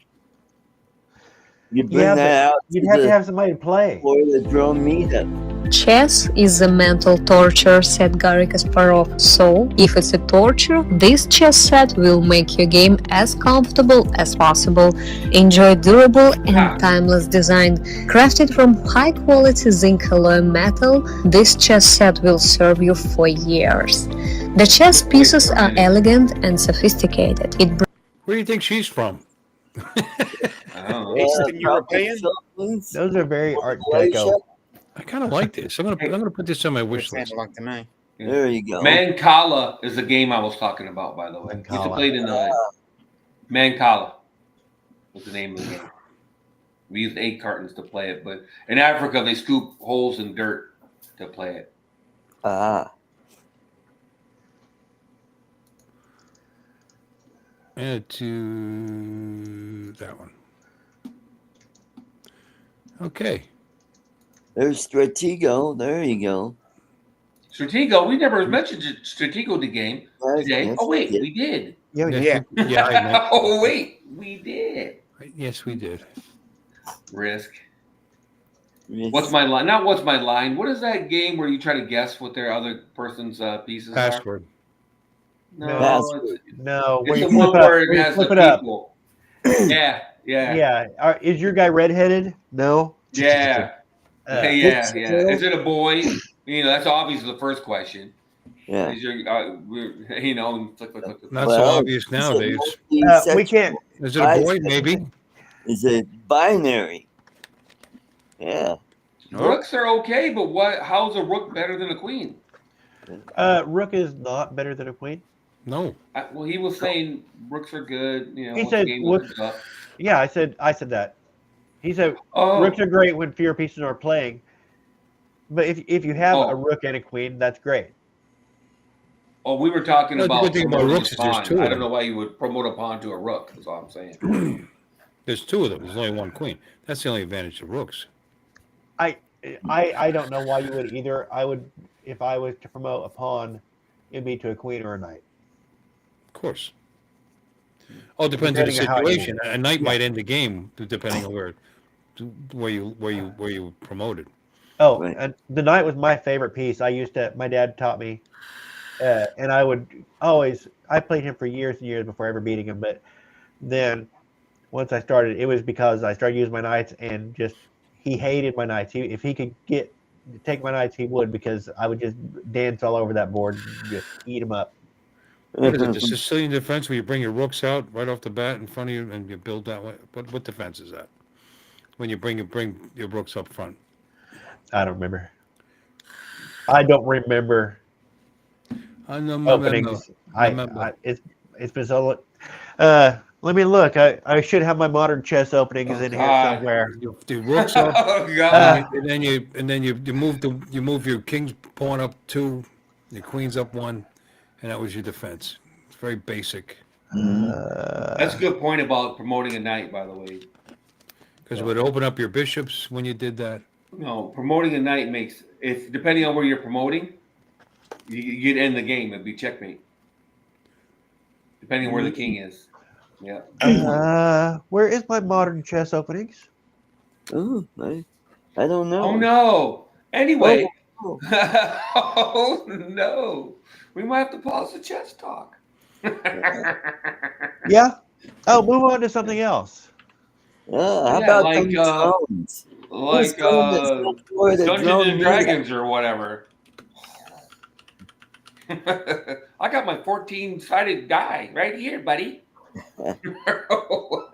You bring that out. You'd have to have somebody to play. For the drone meetup. Chess is a mental torture, said Garry Kasparov. So, if it's a torture, this chess set will make your game as comfortable as possible. Enjoy durable and timeless design. Crafted from high-quality zinc alloy metal, this chess set will serve you for years. The chess pieces are elegant and sophisticated. Where do you think she's from? Eastern European. Those are very Art Deco. I kind of like this. I'm gonna put this on my wish list. Like to me. There you go. Mancala is the game I was talking about, by the way. We used to play it in the Mancala was the name of the game. We used 8 cartons to play it, but in Africa they scoop holes in dirt to play it. Add to that one. Okay. There's Stratego. There you go. Stratego. We never mentioned Stratego the game today. Yes, Oh wait, we did. Yeah. Oh wait, we did. Yes, we did. Risk. What's my line? Not what's my line. What is that game where you try to guess what their other person's pieces Password. are? No. It's the one where it has the people. Yeah. Is your guy redheaded? No. Yeah. Is it a boy? You know, that's obviously the first question. Yeah. Is your, Not so obvious nowadays. We can't. Is it a boy? Maybe. Is it binary? Yeah. Rooks are okay, but how's a rook better than a queen? Rook is not better than a queen. No. Well, he was saying rooks are good. You know, he said, yeah, I said that. He said rooks are great when fewer pieces are playing. But if you have a rook and a queen, that's great. Oh, we were talking about the thing about rooks is there's two. I don't know why you would promote a pawn to a rook. That's all I'm saying. There's 2 of them. There's only 1 queen. That's the only advantage of rooks. I don't know why you would either. I would, if I was to promote a pawn, it'd be to a queen or a knight. Of course. Oh, it depends on the situation. A knight might end the game depending on where you promoted. Oh, and the knight was my favorite piece. My dad taught me, and I played him for years and years before ever beating him. But then once I started, it was because I started using my knights, and he hated my knights. If he could take my knights, he would, because I would just dance all over that board and just eat them up. What is it, the Sicilian defense, where you bring your rooks out right off the bat in front of you and you build that way? What defense is that? When you bring your rooks up front? I don't remember. I don't remember. Openings. It's been so long. Let me look. I should have my modern chess openings in here somewhere. The rooks up, and then you move your king's pawn up 2, your queen's up 1, and that was your defense. It's very basic. That's a good point about promoting a knight, by the way. Because it would open up your bishops when you did that. No, promoting a knight makes, if depending on where you're promoting, you'd end the game. It'd be checkmate. Depending on where the king is. Yeah. Where is my modern chess openings? Oh, I don't know. Oh no. Anyway, Oh no, we might have to pause the chess talk. Yeah. Oh, move on to something else. How Yeah, about like them drones? Who's like coming to support a Dungeons drone and meetup? Dragons or whatever. I got my 14-sided die right here, buddy. Whatever.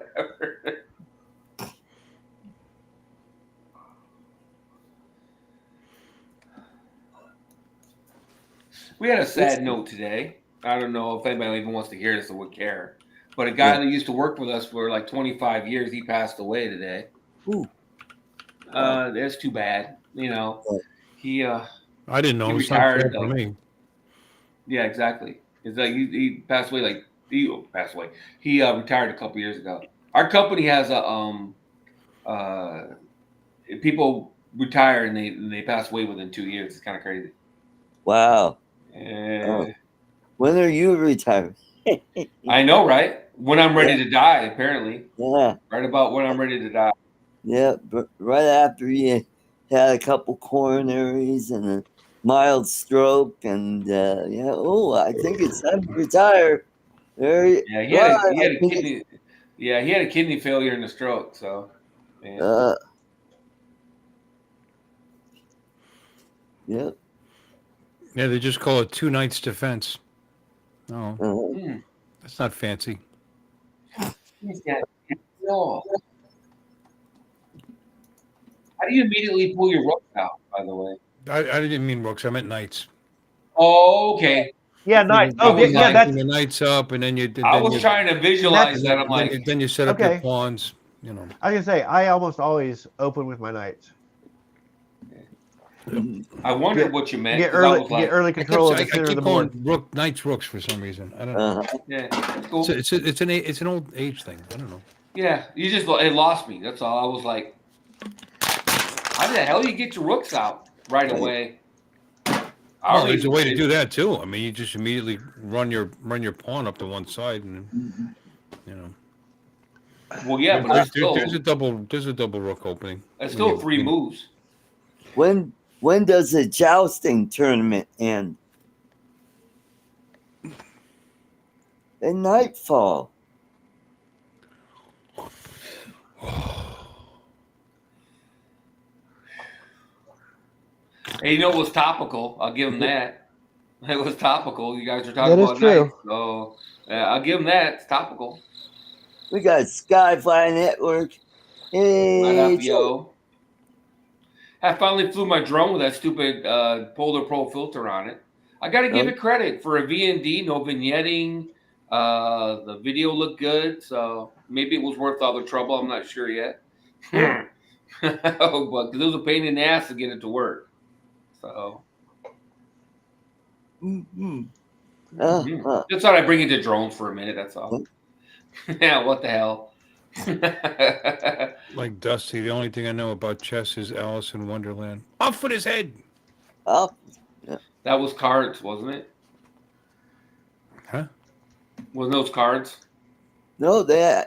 We had a sad note today. I don't know if anybody even wants to hear this or would care. But a guy that used to work with us for like 25 years, he passed away today. Ooh. That's too bad. You know, he I didn't know. he It's not retired. fair for me. Yeah, exactly. It's like he passed away. Like he passed away. He retired a couple years ago. Our company has a people retire and they pass away within 2 years. It's kind of crazy. Wow. And When are you retiring? I know, right? When I'm ready to die, apparently. Yeah. Right about when I'm ready to die. Yeah, but right after you had a couple coronaries and a mild stroke, and I think it's time to retire. Yeah, he had a kidney. Yeah, he had a kidney failure and a stroke. So, yeah. Yep. Yeah, they just call it 2 nights defense. Oh, that's not fancy. No. How do you immediately pull your rooks out? By the way, I didn't mean rooks. I meant knights. Oh, okay. Yeah, nice. Oh, was yeah, like- that's the knights up, and then you. I was trying to visualize that. I'm like, then you set up your Okay. pawns. You know. I can say I almost always open with my knights. I wondered what you meant. Get 'cause I early, was like, get early control of the I center of keep the calling board. knights rooks for some reason. I don't know. yeah, cool. It's an old age thing. I don't know. Yeah, it lost me. That's all. I was like, how the hell you get your rooks out right away? Oh, there's a way to do that too. I mean, you just immediately run your pawn up to one side, and you know. Well, yeah, but there's a double rook opening. It's still 3 moves. When does the jousting tournament end? At nightfall. Hey, you know it was topical. I'll give him that. It was topical. You guys are talking That is about true. night, so I'll give him that. It's topical. We got Skyfly Network. Hey, Right up, yo. I finally flew my drone with that stupid Polar Pro filter on it. I got to give it credit for a VND, no vignetting. The video looked good, so maybe it was worth all the trouble. I'm not sure yet. But it was a pain in the ass to get it to work. So just thought I'd bring it to drones for a minute. That's all. Yeah, what the hell? Like Dusty, the only thing I know about chess is Alice in Wonderland. Off with his head. Oh, That was cards, wasn't it? Huh? Wasn't those cards? no, they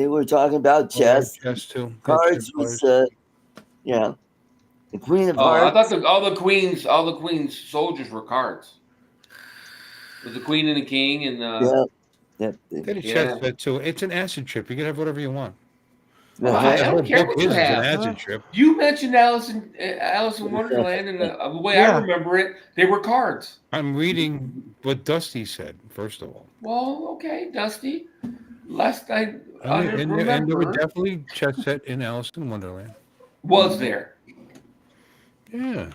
were talking about chess. Chess too. Cards was the Queen of Oh, I Hearts. thought all the queen's soldiers were cards. It was the queen and the king and Yep. Get a chess set too. It's an acid trip. You can have whatever you want. I The don't whole care book what you is an have. acid trip. You mentioned Alice in Wonderland, and the way I remember it, they were cards. I'm reading what Dusty said, first of all. Well, okay, Dusty. Last I And there were remember, definitely chess set in Alice in Wonderland. was there. Yeah.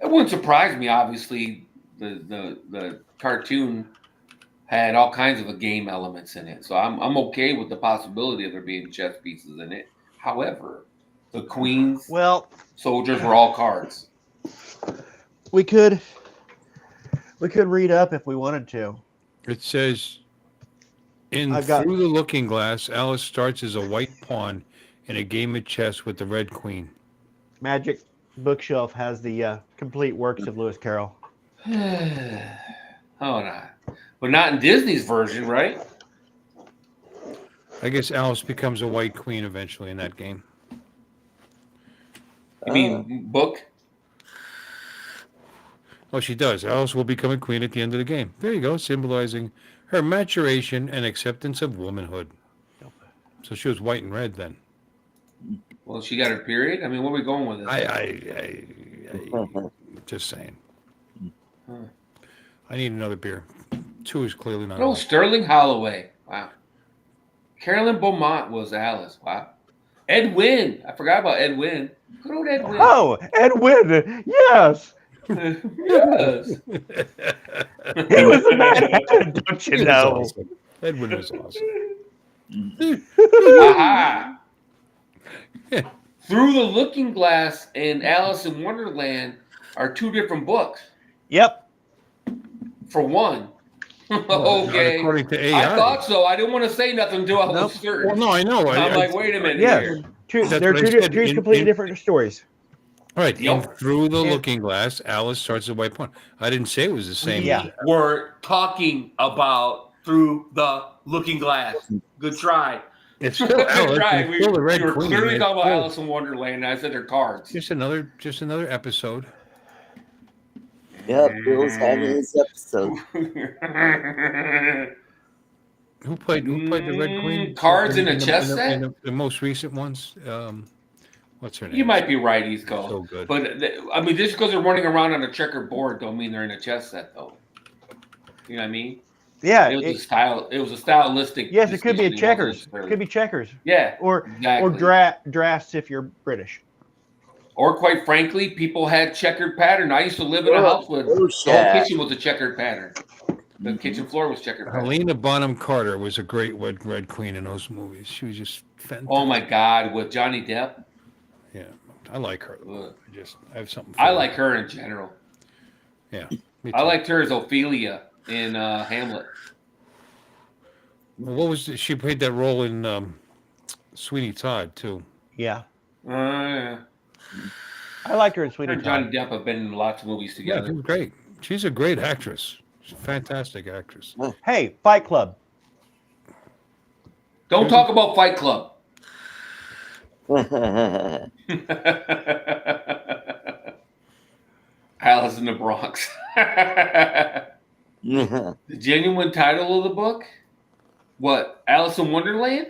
It wouldn't surprise me. Obviously, the cartoon had all kinds of game elements in it, so I'm okay with the possibility of there being chess pieces in it. However, the queen's soldiers were all cards. We could read up if we wanted to. It says, Through the Looking Glass, Alice starts as a white pawn in a game of chess with the red queen. Magic Bookshelf has the complete works of Lewis Carroll. Oh, no. But not in Disney's version, right? I guess Alice becomes a white queen eventually in that game. You mean book? Oh, she does. Alice will become a queen at the end of the game. There you go, symbolizing her maturation and acceptance of womanhood. So she was white and red then. Well, she got her period. I mean, where are we going with this? I just saying. I need another beer. 2 is clearly not. No, Sterling Holloway. Wow. Carolyn Beaumont was Alice. Wow. Ed Wynn. I forgot about Ed Wynn. Good old Ed Wynn. Oh, Ed Wynn. Yes. Yes. He was the man, don't you know? Awesome. Edwin was awesome. Aha. Through the Looking Glass and Alice in Wonderland are 2 different books. Yep. For one. Okay. Not according to AI. I thought so. I didn't want to say nothing until I was certain. Well, no, I know. I'm like, wait a minute Yeah. here. They're two completely different stories. All right. Yep. And Through the Looking Glass, Alice starts at White Pond. I didn't say it was the same. Yeah. We're talking about Through the Looking Glass. Good try. It's still Good Alice. try. It's We still the Red were Queen. clearly It's talking about still- Alice in Wonderland, and I said they're cards. Just another episode. Yep, Bill's having his episode. Who played the Red Queen? Cards in a chess set? In the most recent ones. What's her name? You might be right, Easco. So good. But I mean, just because they're running around on a checkered board, don't mean they're in a chess set, though. You know what I mean? Yeah. It was a style. It was a stylistic. Yes, it could be a distinction. It wasn't checkers. It necessarily- could be checkers. Yeah. Or Exactly. drafts if you're British. Or quite frankly, people had checkered pattern. I used to live in a house with the whole kitchen was a checkered pattern. The kitchen floor was checkered pattern. Helena Bonham Carter was a great Red Queen in those movies. She was just fantastic. Oh my God, with Johnny Depp. Yeah, I like her. Ugh. I have something. For I like her in general. Yeah, me I too. liked her as Ophelia in Hamlet. Well, what was she played that role in Sweeney Todd too? Yeah. Yeah. I liked her in Her Sweeney and Johnny Todd. Depp have been in lots of movies Yeah, together. she was great. She's a great actress. She's a fantastic actress. Hey, Fight Club. Don't talk about Fight Club. Alice in the Bronx. The genuine title of the book? What? Alice in Wonderland?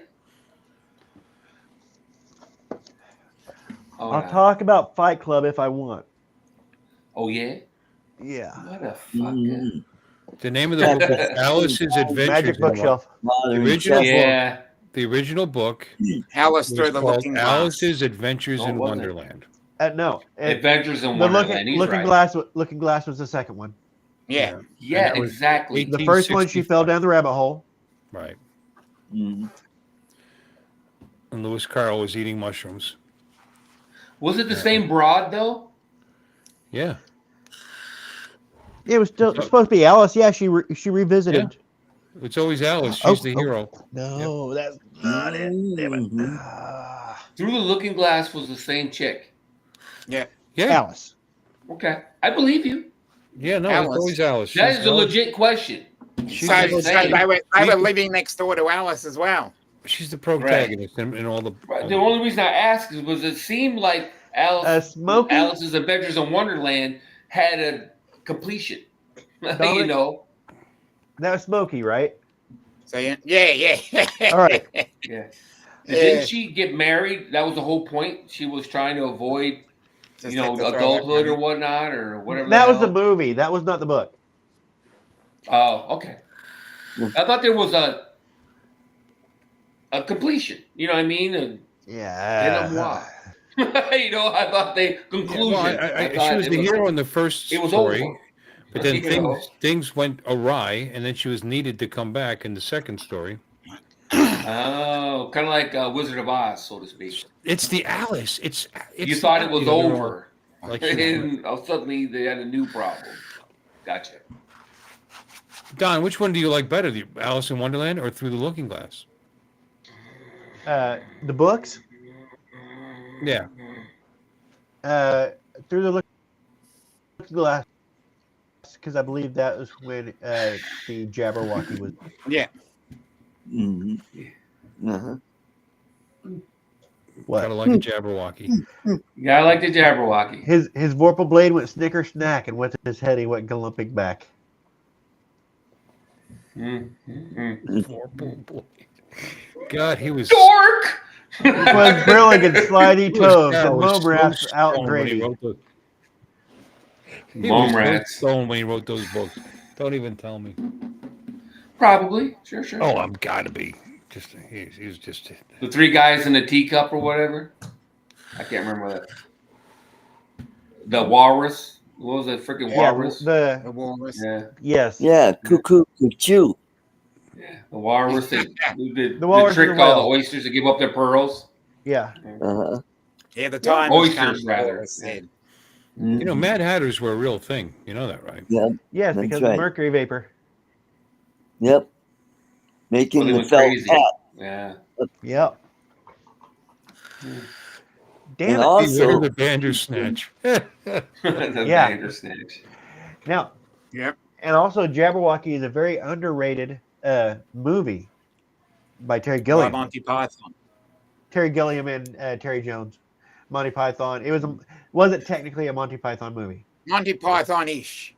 Oh, I'll no. talk about Fight Club if I want. Oh, yeah? Yeah. What a fucking... The name of the book is Alice's Adventures. Magic in bookshelf. Modern original chess. Yeah. The original book Alice was through the called looking glass. Alice's Adventures Oh, in was it? Wonderland. No. Adventures in The Wonderland. He's looking right. glass. Looking Glass was the second one. Yeah. Yeah, And that was exactly. The first one, she fell down the rabbit hole. Right. Mhm. And Lewis Carroll was eating mushrooms. Was it the same broad, though? Yeah. It was still supposed to be Alice. Yeah, she revisited. It's always Alice. She's the hero. No, that's not it. Damn it. Mhm. Through the Looking Glass was the same chick. Yeah. Yeah. Alice. Okay. I believe you. Yeah, no, Alice. it's always Alice. That She's is a Alice. legit question. She's, So, the so same. they were living next door to Alice as well. she's the protagonist in all the. The only reason I asked is was it seemed like Smokey? Alice's Adventures in Wonderland had a completion. You Dominic? know. That was Smokey, right? So yeah. All right. Yeah. Yeah. Didn't she get married? That was the whole point. She was trying to avoid, Just you know, had to throw that adulthood or money. whatnot or whatever. That was hell. the movie. That was not the book. Oh, okay. I thought there was a completion. You know what I mean? Yeah. You know, I thought they conclusion. Well, I she thought was it the hero in the first It was story, over. but then You know. things went awry, and then she was needed to come back in the second story. Oh, kind of like Wizard of Oz, so to speak. It's the Alice. It's You thought it was the hero. over, Like and suddenly they had a new problem. Gotcha. Don, which one do you like better, the Alice in Wonderland or Through the Looking Glass? The books. Yeah, Through the Looking Glass, because I believe that was when the Jabberwocky was. Yeah. Mhm. Uh-huh. What? Gotta like a Jabberwocky. Yeah, I like the Jabberwocky. His Vorpal blade went snicker snack, and with his head he went galumpic back. Vorpal blade. God, he was Dork! Was brilliant and slidey He was- toes God, and was mome so rats out stoned when he gravy. wrote those- He Mome was so rats. stoned when he wrote those books. Don't even tell me. Probably. Sure. Oh, I'm gotta be. Just he was just. The three guys in the teacup or whatever. I can't remember that. The walrus. What was it? Freaking walrus. The walrus. Yeah. yes. Yeah, cuckoo, cuckoo. Yeah. The walrus. That the walrus trick and the all the whale. oysters to give up their pearls. Yeah. Uh-huh. Yeah, the time Oysters, rather. Said. You know, Mad Hatters were a real thing. You know that, right? Yep, Yes, That's because right. of mercury vapor. yep. Making Well, they the went felt crazy. hat. Yeah. Yep. And Damn it. Beware also, the Bandersnatch. The Yeah. Bandersnatch. Now, Yep. and also Jabberwocky is a very underrated movie by Terry By Gilliam. Monty Python. Terry Gilliam and Terry Jones. Monty Python. It wasn't technically a Monty Python movie. Monty Python-ish.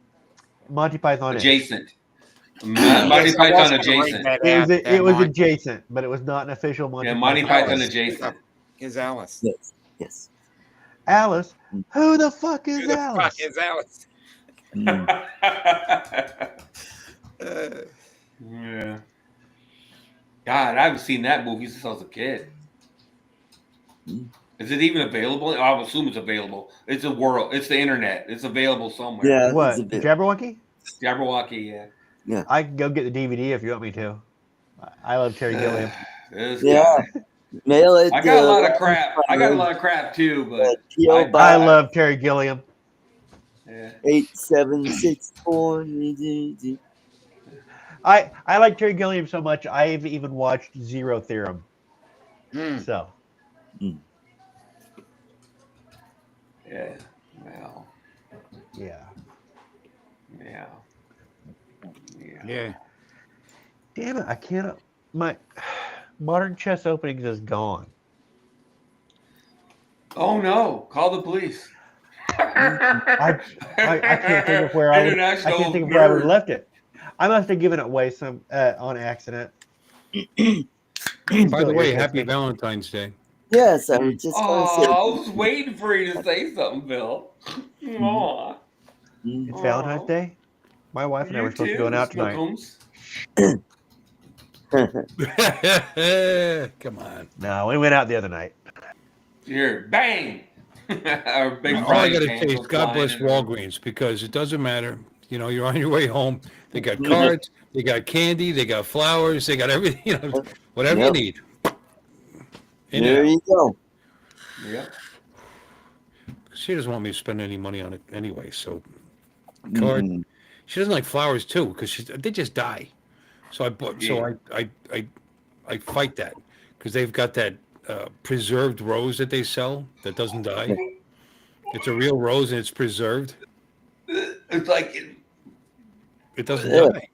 Monty Python is. Adjacent. Monty Yes, I Python was gonna read adjacent. that It was, out, it that was Monty- adjacent, but it was not an official Monty Yeah, Monty Python. Python Alice. adjacent. Is Alice. yes, yes. Alice? Who the fuck is Who the Alice? fuck is Alice? Mm. Yeah. God, I haven't seen that movie since I was a kid. Is it even available? I would assume it's available. It's a world. It's the internet. It's available somewhere. Yeah, What? it's a bit. Jabberwocky? Jabberwocky, yeah. I can go get the DVD if you want me to. I love Terry Gilliam. This Yeah. guy. Mail it. I got a lot of crap. I got a lot of crap too, but P.O. I I Box love Terry Gilliam. yeah. 8764. I like Terry Gilliam so much, I've even watched Zero Theorem. So. Yeah. Well. Yeah. Yeah. Yeah. Damn it, I can't. My Modern Chess Openings is gone. Oh no! Call the police. I can't think of where I would. I can't think of where I would have left it. I must have given it away some on accident. By the way, irritates happy me. Valentine's Day. Yes, I was just going to say. Oh, I was waiting for you to say something, Bill. Aw. It's Valentine's Day. My wife and I You were supposed to too, go out tonight. Snookums. Come on. No, we went out the other night. Here, bang! Our big All I frying gotta pan say is goes God flying bless in. Walgreens, because it doesn't matter. You know, you're on your way home. They got cards, they got candy, they got flowers, they got everything. You know, whatever you need. In There there. you go. Yeah. She doesn't want me to spend any money on it anyway. So, card. Mhm. She doesn't like flowers too because they just die. So I bought. So I fight that because they've got that preserved rose that they sell that doesn't die. It's a real rose and it's preserved. It's like It doesn't Yeah. die.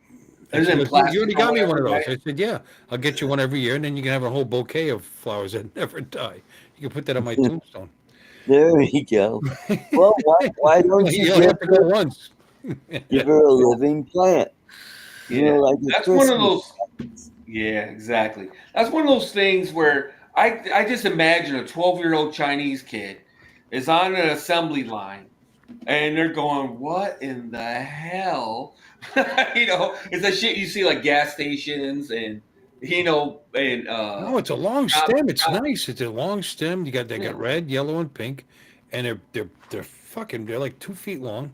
And Is it she goes, plastic you already or got me one of whatever, those. I said, yeah, I'll get you one every year, and then you can have a whole bouquet of flowers that never die. You can put that on my tombstone. There you go. Well, why don't you You only give have to go her, once. give her a living plant? You know, like a that's one of Christmas. those. Yeah, exactly. That's one of those things where I just imagine a 12-year-old Chinese kid is on an assembly line, and they're going, "What in the hell?" You know, it's a shit you see like gas stations and No, it's a long stem. It's nice. It's a long stem. They got red, yellow, and pink, and they're like 2 feet long,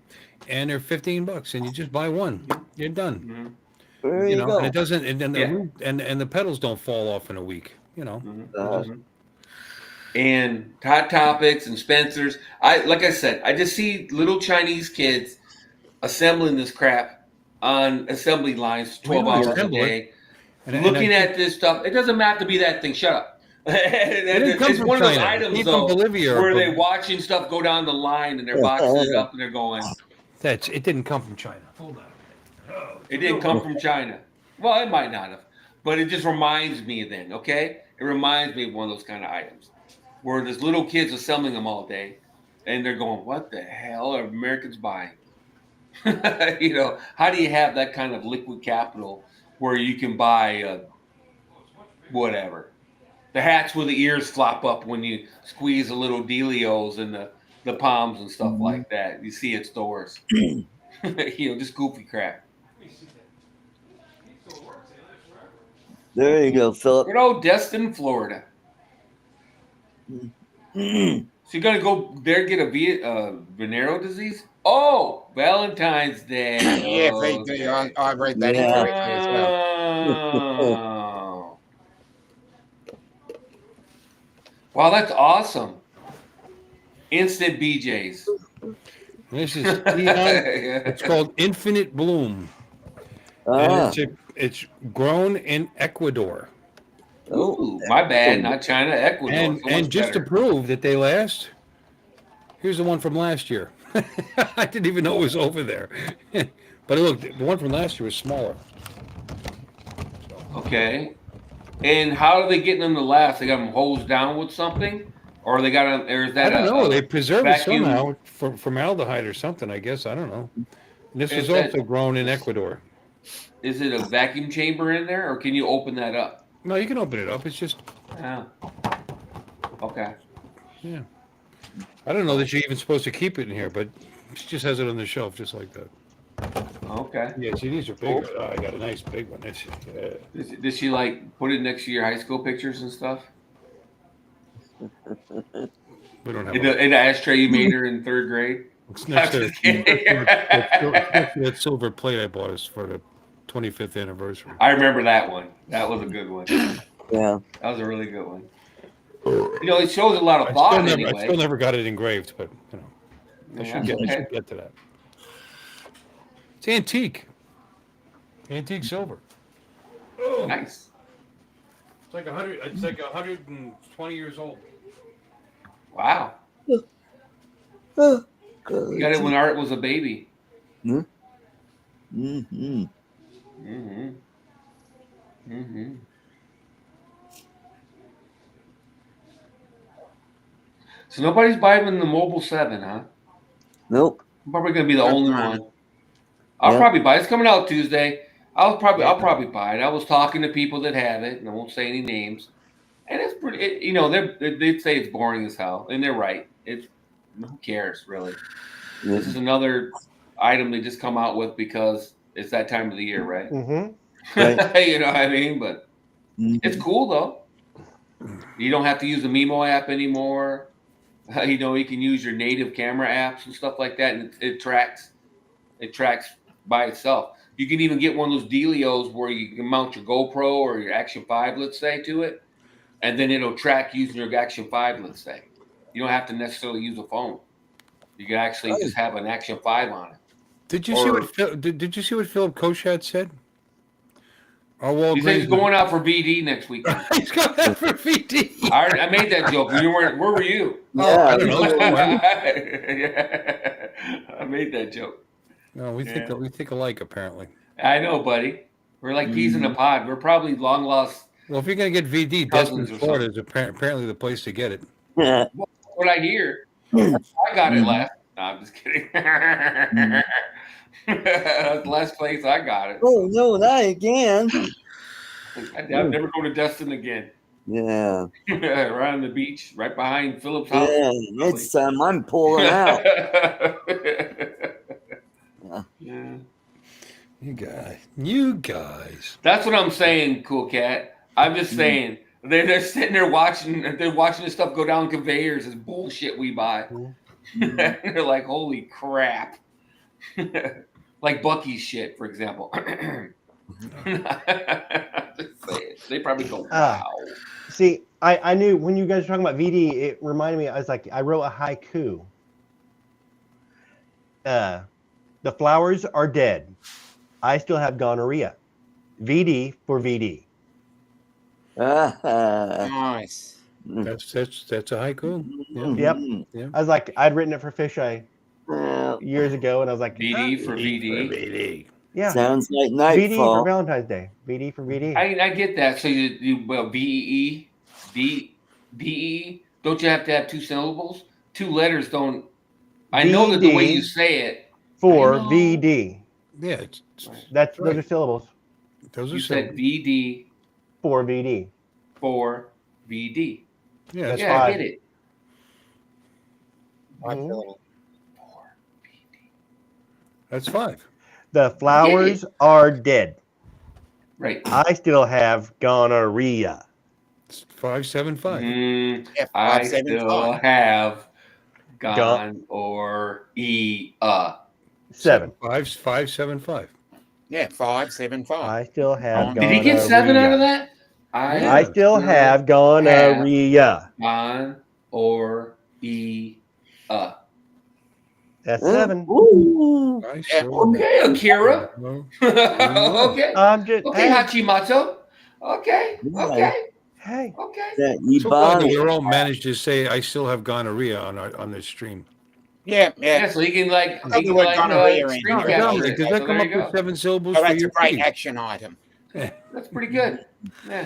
and they're $15, and you just buy one. You're done. Mhm. There you go. And it doesn't, and then the Yeah. root, and the petals don't fall off in a week. You know. And Hot Topics and Spencer's. Like I said, I just see little Chinese kids assembling this crap on assembly lines 12 Well, hours a assemble it. day, And looking at this stuff. It doesn't have to be that thing. Shut up. didn't come It's from one of those China. It items, came though, from Bolivia or where Bol- they're watching stuff go down the line and they're boxing it up and they're going, it didn't come from China. Hold on. it didn't come from China. Well, it might not have, but it just reminds me then, okay? It reminds me of one of those kind of items. where there's little kids assembling them all day, and they're going, "What the hell are Americans buying?" You know, how do you have that kind of liquid capital where you can buy whatever? The hats where the ears flop up when you squeeze the little dealios and the palms and stuff like that. You see at stores. You know, just goofy crap. There you go, Philip. Good old Destin, Florida. So you're gonna go there and get a Venero disease? Oh, Valentine's Day. Yeah, VD. I read that incorrectly as well. Oh. Wow, that's awesome. Instant BJs. This is it's called Infinite Bloom. And it's grown in Ecuador. Ooh, my bad, not China, Ecuador. And just to prove that they last, here's the one from last year. I didn't even know it was over there. But look, the one from last year was smaller. Okay. And how are they getting them to last? They got them hosed down with something? Or they got them, or is that I don't know. They preserve it vacuum? somehow for formaldehyde or something, I guess. I don't know. This was also grown in Ecuador. Is it a vacuum chamber in there, or can you open that up? No, you can open it up. It's just... Oh. Okay. Yeah. I don't know that you're even supposed to keep it in here, but she just has it on the shelf just like that. Okay. Yeah, see, these are big. Oh, I got a nice big one. Did she like put it next to your high school pictures and stuff? We don't have in the ashtray you made her in 3rd grade. It's next to that silver plate I bought us for the 25th anniversary. I remember that one. That was a good one. Yeah, that was a really good one. You know, it shows a lot of thought. I still never got it engraved, but you know, I should get to that. It's antique silver. Oh, nice. It's like 100. It's like 120 years old. Wow. You got it when Art was a baby. So nobody's buying the Mobile 7, huh? Nope. I'm probably gonna be the only one. I'll probably buy it. It's coming out Tuesday. I'll probably buy it. I was talking to people that have it, and I won't say any names. And it's pretty. You know, they say it's boring as hell, and they're right. It's who cares really. This is another item they just come out with because it's that time of the year, right? Right. You know what I mean? But it's cool though. You don't have to use the Mimo app anymore. You know, you can use your native camera apps and stuff like that, and it tracks by itself. You can even get one of those dealios where you can mount your GoPro or your Action 5, let's say, to it, and then it'll track using your Action 5, let's say. You don't have to necessarily use a phone. You can actually just have an Action 5 on it. Did you see what Philip Koshat said? He said he's going out for VD next weekend. He's going out for VD. I made that joke. Where were you? Yeah, I don't know. I made that joke. No, we think alike apparently. I know, buddy. We're like peas in a pod. We're probably long lost. Well, if you're gonna get VD, Destin, Florida is apparently the place to get it. Yeah. Well, what I hear, I got it last. No, I'm just kidding. That's the last place I got it. Oh no, not again. I'll never go to Destin again. Yeah. Right on the beach, right behind Philip's house. Yeah, next time I'm pulling out. Yeah. You guys. That's what I'm saying, Cool Cat. I'm just saying they're sitting there watching. They're watching this stuff go down conveyors. This bullshit we buy. They're like, holy crap. Like Bucky's shit, for example. They probably go, wow. See, I knew when you guys were talking about VD, it reminded me, I was like, I wrote a haiku. The flowers are dead. I still have gonorrhea. VD for VD. Nice. That's a haiku. Yeah. Yep. Yeah. I was like, I'd written it for Fisheye years ago, and I was like, VD for VD. Yeah. Sounds like VD nightfall. for Valentine's Day. VD for VD. I get that. So you VEE, DEE, don't you have to have 2 syllables? 2 letters don't. I know that the way you say it. For I know. VD. Yeah, Those right. are syllables. Those are You said syllables. VD For VD. for VD. Yeah, that's Yeah, I five. get it. Mhm. That's 5. The flowers are dead. Right. I still have gonorrhea. It's 575. Yeah, I 575. still have gone or 7. 575. Yeah, 575. I still have Did he get 7 out of that? I still have gonorrhea. Gone or That's 7. Ooh. I Yeah. still Okay, Akira. Okay. I'm just Okay, hey, Hachimato. Okay. Okay. hey. Okay. That so glad that we Ebonics. all managed to say I still have gonorrhea on this stream. Yeah. Yeah, so he can Probably word gonorrhea in screen here. capture Dominic, it. does So that come there up you with go. 7 syllables Oh, for that's a your great feed? action item. That's pretty good. Yeah.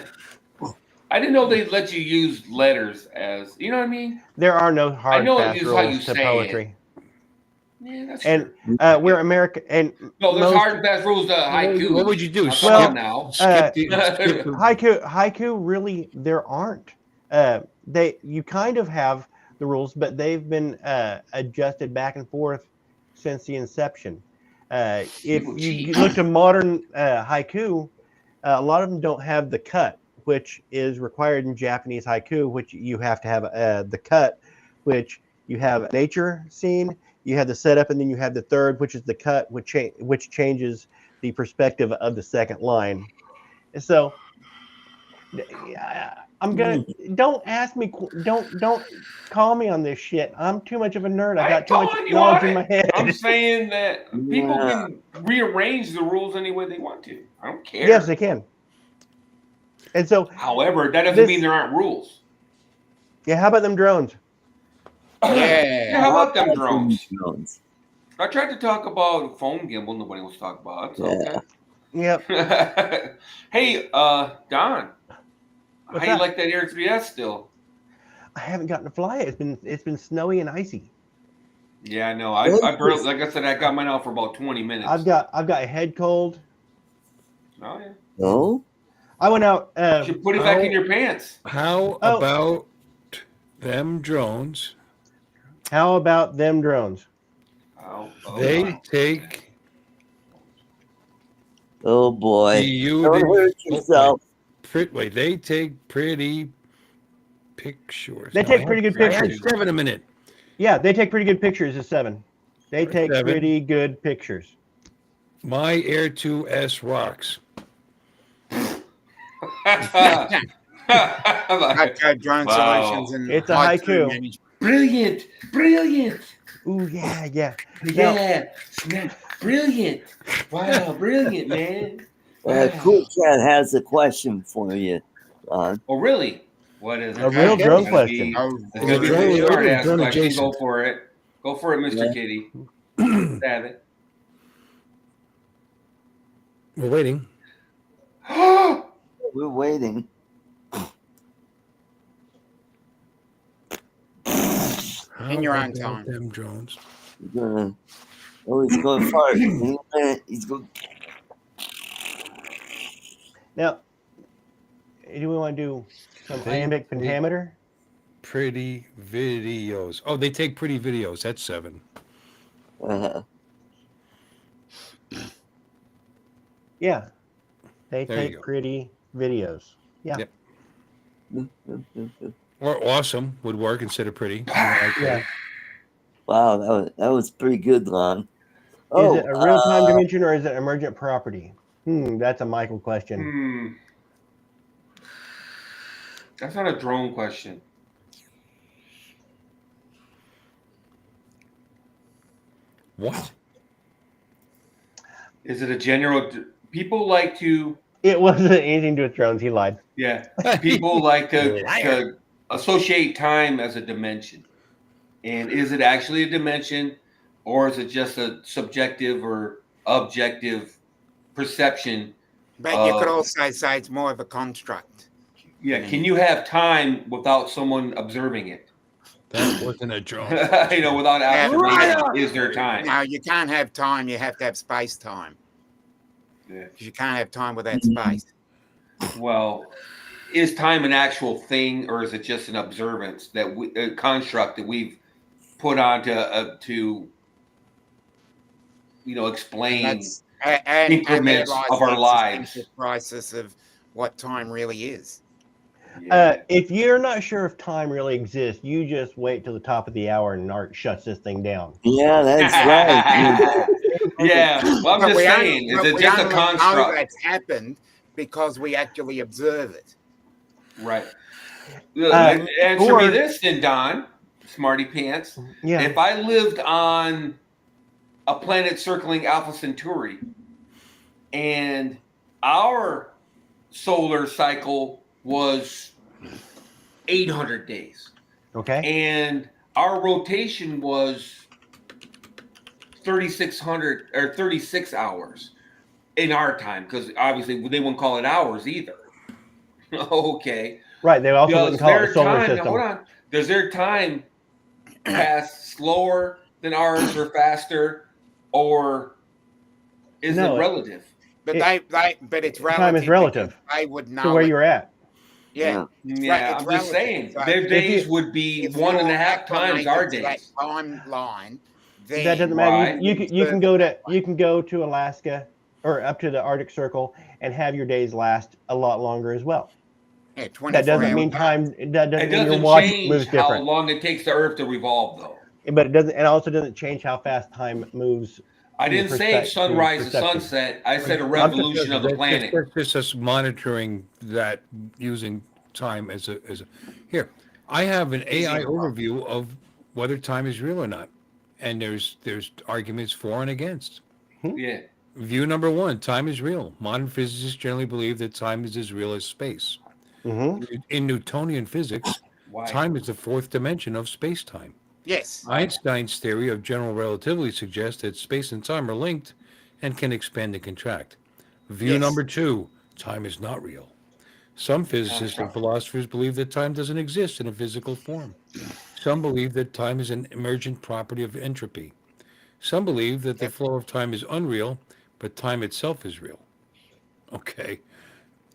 I didn't know they'd let you use letters as, you know what I mean? There are no hard know fast it's how you rules to say poetry. Yeah, that's And true. we're American and No, there's most hard and fast rules to haiku. What would you do? Come Well, on now. Skip the haiku really there aren't. You kind of have the rules, but they've been adjusted back and forth since the inception. If you look to modern haiku, a lot of them don't have the cut, which is required in Japanese haiku, which you have to have the cut, which you have a nature scene, you have the setup, and then you have the third, which is the cut, which changes the perspective of the second line. So I'm gonna don't ask me, don't call me on this shit. I'm too much of a nerd. I got too much knowledge in my head. I'm saying that people can rearrange the rules any way they want to. I don't care. Yes, they can. And so, however, that doesn't mean there aren't rules. Yeah, how about them drones? Yeah, how about them drones? I tried to talk about phone gimbal. Nobody wants to talk about it. So okay. Yep. Hey, Don. What's how you up? like that Air 3S still? I haven't gotten to fly it. It's been snowy and icy. Yeah, I know. I barely, like I said, I got mine out for about 20 minutes. I've got a head cold. Oh yeah. No. I went out. You should put it back in your pants. How about them drones? How about them drones? They take. Oh boy! Don't hurt yourself. Wait, they take pretty pictures. They take pretty good pictures. 7 a minute. Yeah, they take pretty good pictures. Is 7. They take 7. pretty good pictures. My Air 2S rocks. ArtCo Drone Solutions and it's a haiku. Brilliant. Ooh yeah. Yeah. Brilliant. Wow, brilliant, man. Cool Cat has a question for you. Oh, really? What is it? A real drone question. It's gonna be a hard ass question. Go for it. Go for it, Mr. Kitty. Stab it. We're waiting. We're waiting. In your own time. Them drones. He's going far. He's going. Now, do we want to do some iambic pentameter? Pretty videos. Oh, they take pretty videos. That's 7. Yeah, they There you take go. pretty videos. Yeah. Yep. Or awesome would work instead of pretty. Yeah. Wow, that was pretty good, Lon. Is it a real-time dimension or is it emergent property? That's a Michael question. That's not a drone question. What? Is it a general? People like to. It wasn't anything to do with drones. He lied. Yeah, people like to associate time as a dimension. And is it actually a dimension, or is it just a subjective or objective perception? But you could also say it's more of a construct. Yeah, can you have time without someone observing it? That wasn't a drone. Without observation, is there time? No, you can't have time. You have to have space time. Yeah. Because you can't have time without space. Well, is time an actual thing, or is it just an observance that a construct that we've put on to explain increments of our lives? Crisis of what time really is. Yeah. If you're not sure if time really exists, you just wait till the top of the hour and Art shuts this thing down. Yeah, that's right. Yeah, well, I'm just saying, is it just a construct? That's happened because we actually observe it. Right. Answer me this then, Don, Smarty Pants. Yeah. If I lived on a planet circling Alpha Centauri and our solar cycle was 800 days. Okay. And our rotation was 3,600 or 36 hours in our time, because obviously they wouldn't call it hours either. Okay. Right. They also wouldn't call it a solar system. Hold on. Does their time pass slower than ours or faster, or is it relative? But it's relative. Time is relative. They would know to where you're at. Yeah. Yeah, I'm just saying, their days would be 1.5 times our days. That timeline. That doesn't matter. You can go to Alaska or up to the Arctic Circle and have your days last a lot longer as well. Yeah, that doesn't mean time. That doesn't mean your watch moves different. How long it takes the Earth to revolve, though. But it doesn't. It also doesn't change how fast time moves. I didn't say sunrise and sunset. I said a revolution of the planet. It's just monitoring that using time as a. Here, I have an AI overview of whether time is real or not, and there's arguments for and against. Yeah. View number 1: time is real. Modern physicists generally believe that time is as real as space. Mm-hmm. In Newtonian physics, time is the 4th dimension of space-time. Yes. Einstein's theory of general relativity suggests that space and time are linked and can expand and contract. View number 2: time is not real. Some physicists and philosophers believe that time doesn't exist in a physical form. Some believe that time is an emergent property of entropy. Some believe that the flow of time is unreal, but time itself is real. Okay.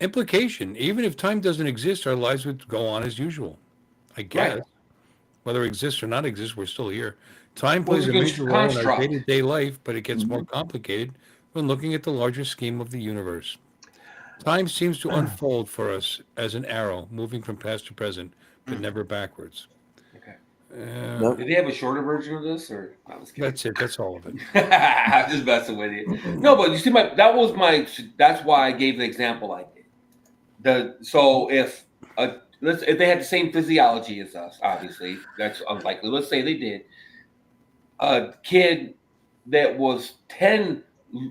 Implication: even if time doesn't exist, our lives would go on as usual. I guess. Right. Whether it exists or not exists, we're still here. Time plays a major role in our day-to-day life, but it gets more complicated when looking at the larger scheme of the universe. Time seems to unfold for us as an arrow, moving from past to present, but never backwards. Okay. Did they have a shorter version of this, or I was kidding? That's it. That's all of it. I'm just messing with you. No, but you see, that's why I gave the example I did. So if they had the same physiology as us, obviously that's unlikely. Let's say they did. A kid that was 10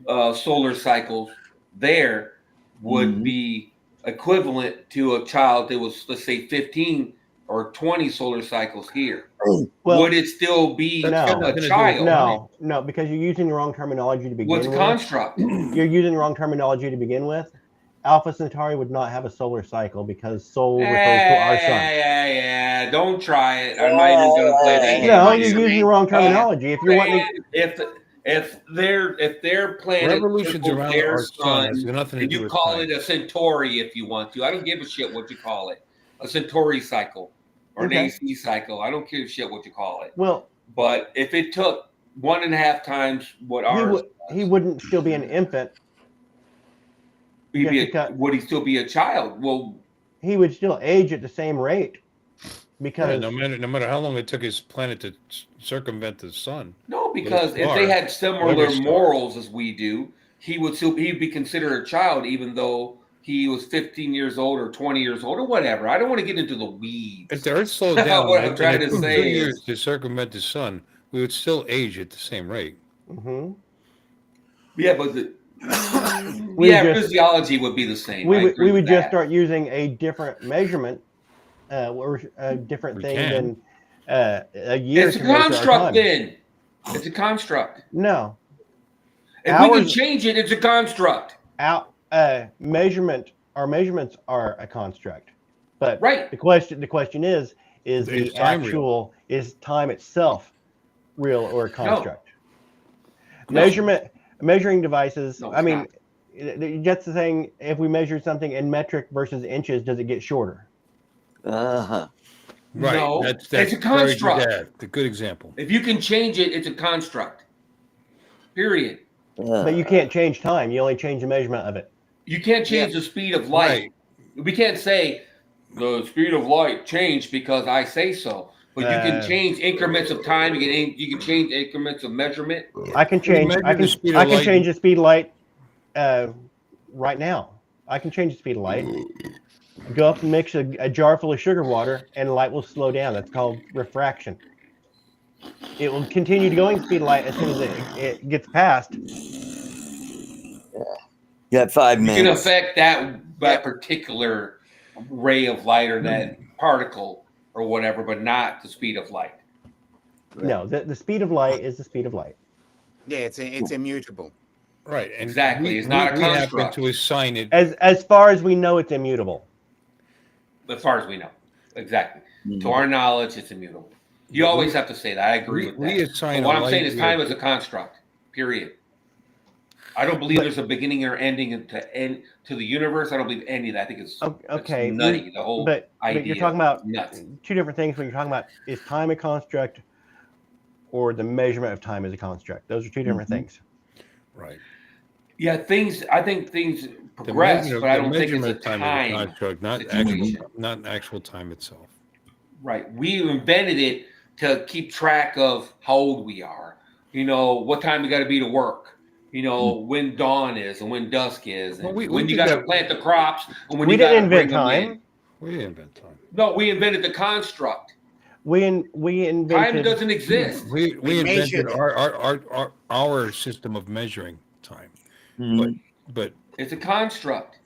solar cycles there would be equivalent to a child that was, let's say, 15 or 20 solar cycles here. Well, would it still be a child? No, because you're using the wrong terminology to begin with. What's construct? You're using the wrong terminology to begin with. Alpha Centauri would not have a solar cycle because Sol refers to our sun. Yeah. Don't try it. I'm not even going to play that game. No, you're using the wrong terminology. If you want if their planet revolutions around their our sun has nothing to do you with call time. it a Centauri if you want to. I don't give a shit what you call it. A Centauri cycle or an AC cycle. I don't give a shit what you call it. Well, but if it took 1.5 times what ours, he wouldn't still be an infant. Would he still be a child? Well, he would still age at the same rate because no matter how long it took his planet to circumvent the sun. No, because if they had similar morals as we do, he'd be considered a child, even though he was 15 years old or 20 years old or whatever. I don't want to get into the weeds. If the Earth slowed down, what I'm trying to say 2 years to circumvent the sun, we would still age at the same rate. Mm-hmm. Yeah, but physiology would be the same. We would just start using a different measurement, or a different thing than a year. It's a construct, then. It's a construct. No. If we can change it, it's a construct. Our measurements are a construct. But Right. the question is the time actual is time itself real or a construct? No. Measuring devices. No, I it's mean, that's the thing. If we measure something in metric versus inches, does it get shorter? Uh-huh. Right. No, That's it's a construct. The good example. If you can change it, it's a construct. Period. But you can't change time. You only change the measurement of it. You can't change the speed of light. Right. We can't say the speed of light changed because I say so. But you can change increments of time. You can change increments of measurement. I can change. I can change the speed of light right now. I can change the speed of light. Go up and mix a jar full of sugar water, and the light will slow down. That's called refraction. It will continue going speed of light as soon as it gets past. You got 5 minutes. You can affect that particular ray of light or that particle or whatever, but not the speed of light. Right. No, the speed of light is the speed of light. Yeah, it's immutable. Right. And Exactly. It's not a construct. We happen to assign it. As far as we know, it's immutable. As far as we know. Exactly. Mhm. To our knowledge, it's immutable. You always have to say that. I agree with that. We assign But what a I'm saying is light time year. is a construct. Period. I don't believe there's a beginning or ending to the universe. I don't believe any of that. I think it's Okay. it's nutty. The whole But idea. you're talking about nuts. two different things when you're talking about is time a construct or the measurement of time is a construct. Those are two different things. Right. Yeah, I think things progress, but I don't think it's a time is a construct, not actual time itself. Right. We invented it to keep track of how old we are. You know, what time we got to be to work. You know, when dawn is and when dusk is, and when you got to plant the crops, and when We you got didn't to bring invent them time. in. We didn't invent time. No, we invented the construct. We invented Time doesn't exist. We invented measured our system of measuring time. Mhm. But It's a construct.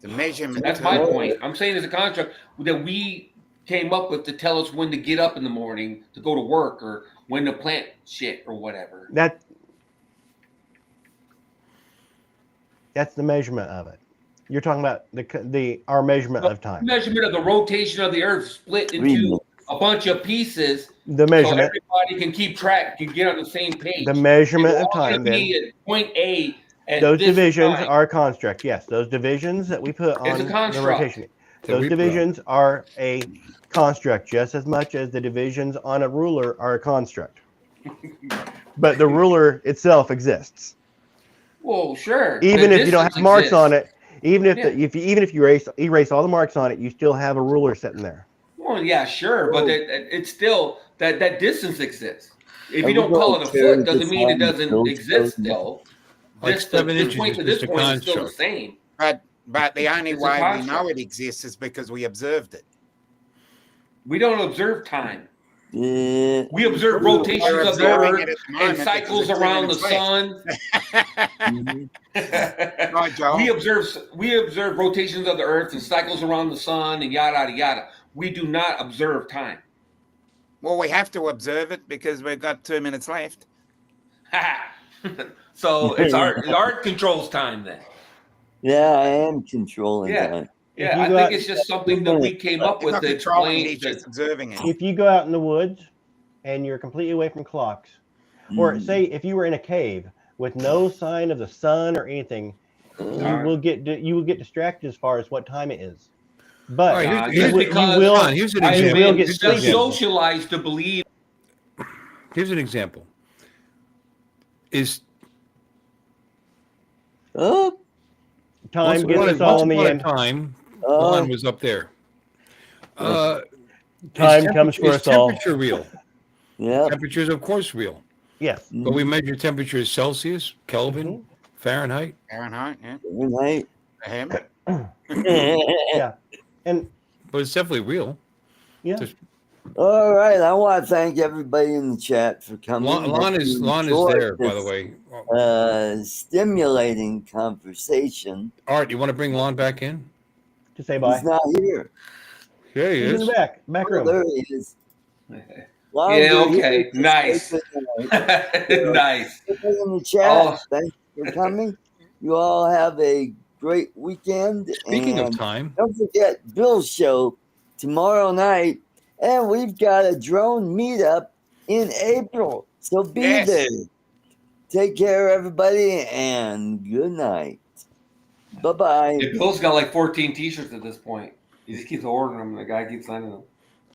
The measurement. That's my point. I'm saying it's a construct that we came up with to tell us when to get up in the morning to go to work or when to plant shit or whatever. That's the measurement of it. You're talking about our measurement of time. Measurement of the rotation of the Earth split into a bunch of pieces. The So measurement. everybody can keep track, can get on the same page. The measurement of We're all time. gonna be at point A. At Those this divisions time. are a construct. Yes, those divisions that we put on It's a the construct. rotation. Those divisions are a construct just as much as the divisions on a ruler are a construct. But the ruler itself exists. Well, sure. Even The if you don't have distance marks exists. on it, even if Yeah. if you erase all the marks on it, you still have a ruler sitting there. Well, yeah, sure, but it's still that distance exists. If Are you we don't call going it a to foot, doesn't mean it define doesn't those exist things? still. Like This 7 this inches point is to this just a point is still the construct. same. But the only It's a way we construct. know it exists is because we observed it. We don't observe time. Yeah. We observe We're rotations of the observing it Earth at the moment and because cycles there's 2 around the minutes left. sun. Mhm. Right, Joel? we observe rotations of the Earth and cycles around the sun and yada yada yada. We do not observe time. Well, we have to observe it because we've got 2 minutes left. So it's art controls time then. Yeah, I am controlling Yeah. time. Yeah, you I go think out- it's just something that we came up It's with not to controlling it, explain. it's just observing it. If you go out in the woods and you're completely away from clocks, or Mhm. say if you were in a cave with no sign of the sun or anything, you will get distracted as far as what time it is. But All right, Nah, here's just because here's an I've you example. will been get sleepy. socialized to believe. Here's an example. Is Oh, time gets us all in the end. Time, oh, Lon was up there. Time comes for us all. Temperature real? yeah. Temperature is of course real, Yes. but we measure temperature as Celsius, Kelvin, Fahrenheit. Fahrenheit, yeah. Right. Him. Yeah. And But it's definitely real. yeah. Just- All right. I want to thank everybody in the chat for coming. Lon is Enjoyed there, by the this, way. Stimulating conversation. Art, you want to bring Lon back in? To say bye. He's not here. Yeah, he He's in is. the back Oh, room. there he is. Yeah, okay. Nice. Everybody Nice. in the chat, Oh. thanks for coming. You all have a great weekend. Speaking and of time, don't forget Bill's show tomorrow night. And we've got a drone meetup in April. So be there. Take care, everybody, and good night. Bye-bye. Bill's got like 14 t-shirts at this point. He just keeps ordering them. The guy keeps sending them.